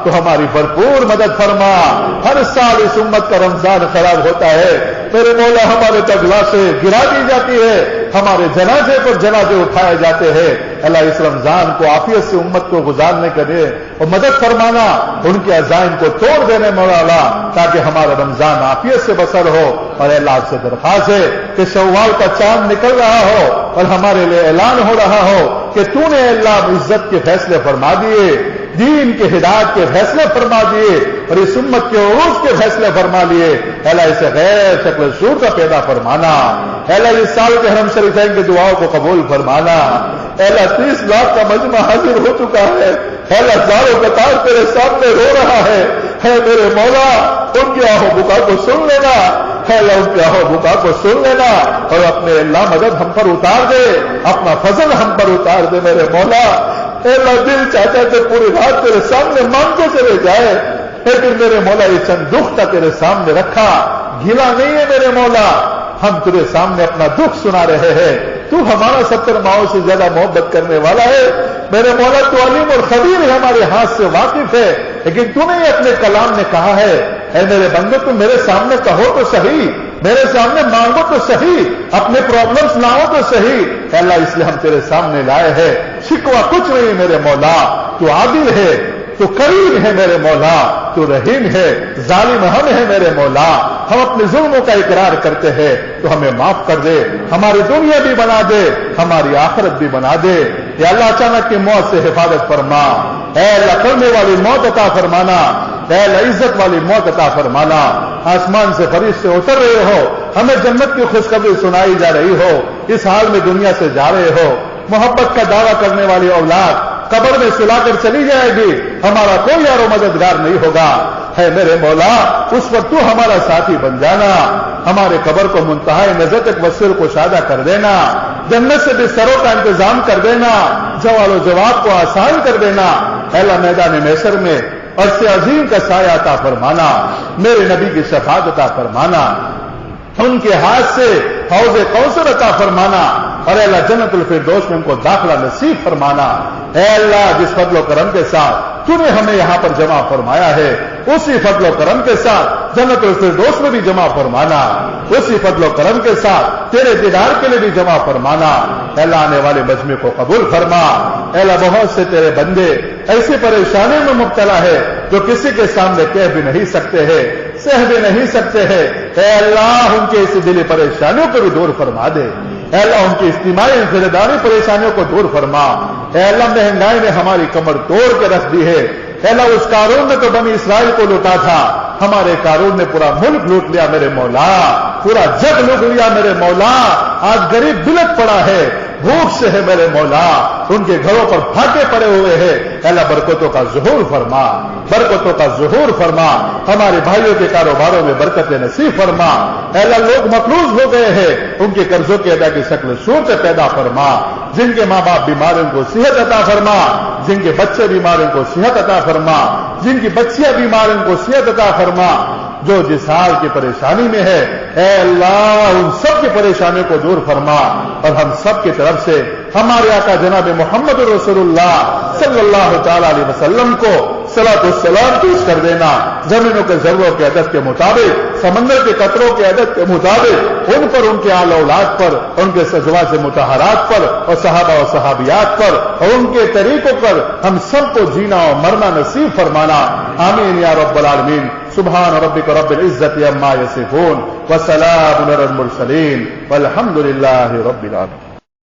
تو ہماری بھرپور مدد فرما، ہر سال اس امت کا رمضان خراب ہوتا ہے میرے مولا، ہمارے تک لاشیں گرا دی جاتی ہے، ہمارے جنازے پر جنازے اٹھائے جاتے ہیں، اللہ اس رمضان کو عافیت سے امت کو گزارنے کے لیے اور مدد فرمانا، ان کے عزائم کو توڑ دینے مولا، تاکہ ہمارا رمضان عافیت سے بسر ہو، اور اللہ سے درخواست ہے کہ شوال کا چاند نکل رہا ہو اور ہمارے لیے اعلان ہو رہا ہو کہ تو نے اللہ عزت کے فیصلے فرما دیے، دین کے ہدایت کے فیصلے فرما دیے، اور اس امت کے عروج کے فیصلے فرما لیے، اللہ اسے غیر شکل شور کا پیدا فرمانا، اللہ اس سال کے حرم شریفین کی دعاؤں کو قبول فرمانا، اللہ 30 لاکھ کا مجمع حاضر ہو چکا ہے، اللہ ہزاروں قطار تیرے سامنے رو رہا ہے میرے مولا، ان کی آہو بکا کو سن لینا، اللہ ان کی آہو بکا کو سن لینا، اور اپنے اللہ مدد ہم پر اتار دے، اپنا فضل ہم پر اتار دے میرے مولا، اللہ دل چاہتا ہے پوری رات تیرے سامنے مانگتے چلے جائے، لیکن میرے مولا یہ چند دکھ تھا تیرے سامنے رکھا، گھلا نہیں ہے میرے مولا، ہم تیرے سامنے اپنا دکھ سنا رہے ہیں، تو ہمارا 70 ماؤں سے زیادہ محبت کرنے والا ہے میرے مولا، تو علیم اور خبیر ہے، ہمارے ہاتھ سے واقف ہے، لیکن تو نے اپنے کلام میں کہا ہے اے میرے بندے تم میرے سامنے کہو تو صحیح، میرے سامنے مانگو تو صحیح، اپنے پرابلمز لاؤ تو صحیح، اللہ اس لیے ہم تیرے سامنے لائے ہیں، شکوہ کچھ نہیں میرے مولا، تو عادل ہے، تو کریم ہے میرے مولا، تو رحیم ہے، ظالم ہم ہے میرے مولا، ہم اپنے ظلموں کا اقرار کرتے ہیں، تو ہمیں معاف کر دے، ہماری دنیا بھی بنا دے، ہماری آخرت بھی بنا دے، یا اللہ اچانک کی موت سے حفاظت فرما، اے اللہ کرنے والی موت عطا فرمانا، اے اللہ عزت والی موت عطا فرمانا، آسمان سے فرشتے اتر رہے ہو، ہمیں جنت کی خوشخبری سنائی جا رہی ہو، اس حال میں دنیا سے جا رہے ہو، محبت کا دعویٰ کرنے والی اولاد قبر میں سلا کر چلی جائے گی، ہمارا کوئی یار و مددگار نہیں ہوگا، ہے میرے مولا اس وقت تو ہمارا ساتھی بن جانا، ہمارے قبر کو منتہائی نظر تک وسیل کو شادہ کر دینا، جنت سے بستروں کا انتظام کر دینا، سوال و جواب کو آسان کر دینا، اللہ میدان محشر میں عرش عظیم کا سایہ عطا فرمانا، میرے نبی کی شفاعت عطا فرمانا، ان کے ہاتھ سے حوض کوثر عطا فرمانا، اور اے اللہ جنت الفردوس میں ان کو داخلہ نصیب فرمانا، اے اللہ جس فضل و کرم کے ساتھ تو نے ہمیں یہاں پر جمع فرمایا ہے، اسی فضل و کرم کے ساتھ جنت الفردوس میں بھی جمع فرمانا، اسی فضل و کرم کے ساتھ تیرے دیدار کے لیے بھی جمع فرمانا، اے اللہ آنے والے مجمع کو قبول فرما، اے اللہ بہت سے تیرے بندے ایسی پریشانی میں مبتلا ہے جو کسی کے سامنے کہہ بھی نہیں سکتے ہیں، سہ بھی نہیں سکتے ہیں، اے اللہ ان کے اس دلی پریشانیوں کو بھی دور فرما دے، اے اللہ ان کی اجتماعی انفرادی پریشانیوں کو دور فرما، اے اللہ مہنگائی نے ہماری کمر توڑ کے رکھ دی ہے، اے اللہ اس قارون نے تو بنی اسرائیل کو لوٹا تھا، ہمارے قارون نے پورا ملک لوٹ لیا میرے مولا، پورا جگ لوٹ لیا میرے مولا، آج غریب بلک پڑا ہے، بھوک سے ہے میرے مولا، ان کے گھروں پر پھاٹے پڑے ہوئے ہیں، اللہ برکتوں کا ظہور فرما، برکتوں کا ظہور فرما، ہمارے بھائیوں کے کاروباروں میں برکت نصیب فرما، اللہ لوگ مقروض ہو گئے ہیں، ان کے قرضوں کی ادا کی شکل صورت پیدا فرما، جن کے ماں باپ بیمار ان کو صحت عطا فرما، جن کے بچے بیمار ان کو صحت عطا فرما، جن کی بچیاں بیمار ان کو صحت عطا فرما، جو جس حال کی پریشانی میں ہے اے اللہ ان سب کی پریشانیوں کو دور فرما، اور ہم سب کی طرف سے ہمارے آقا جناب محمد رسول اللہ صلی اللہ تعالی علیہ وسلم کو صلاۃ والسلام پیش کر دینا، زمینوں کے ذروں کے عدد کے مطابق، سمندر کے قطروں کے عدد کے مطابق، ان پر، ان کے آل اولاد پر، ان کے ازواج مطہرات پر، اور صحابہ و صحابیات پر، اور ان کے طریقوں پر ہم سب کو جینا اور مرنا نصیب فرمانا، آمین یا رب العالمین۔ سبحان ربک رب العزت عما یصفون وسلام علی المرسلین والحمد للہ رب العالمین۔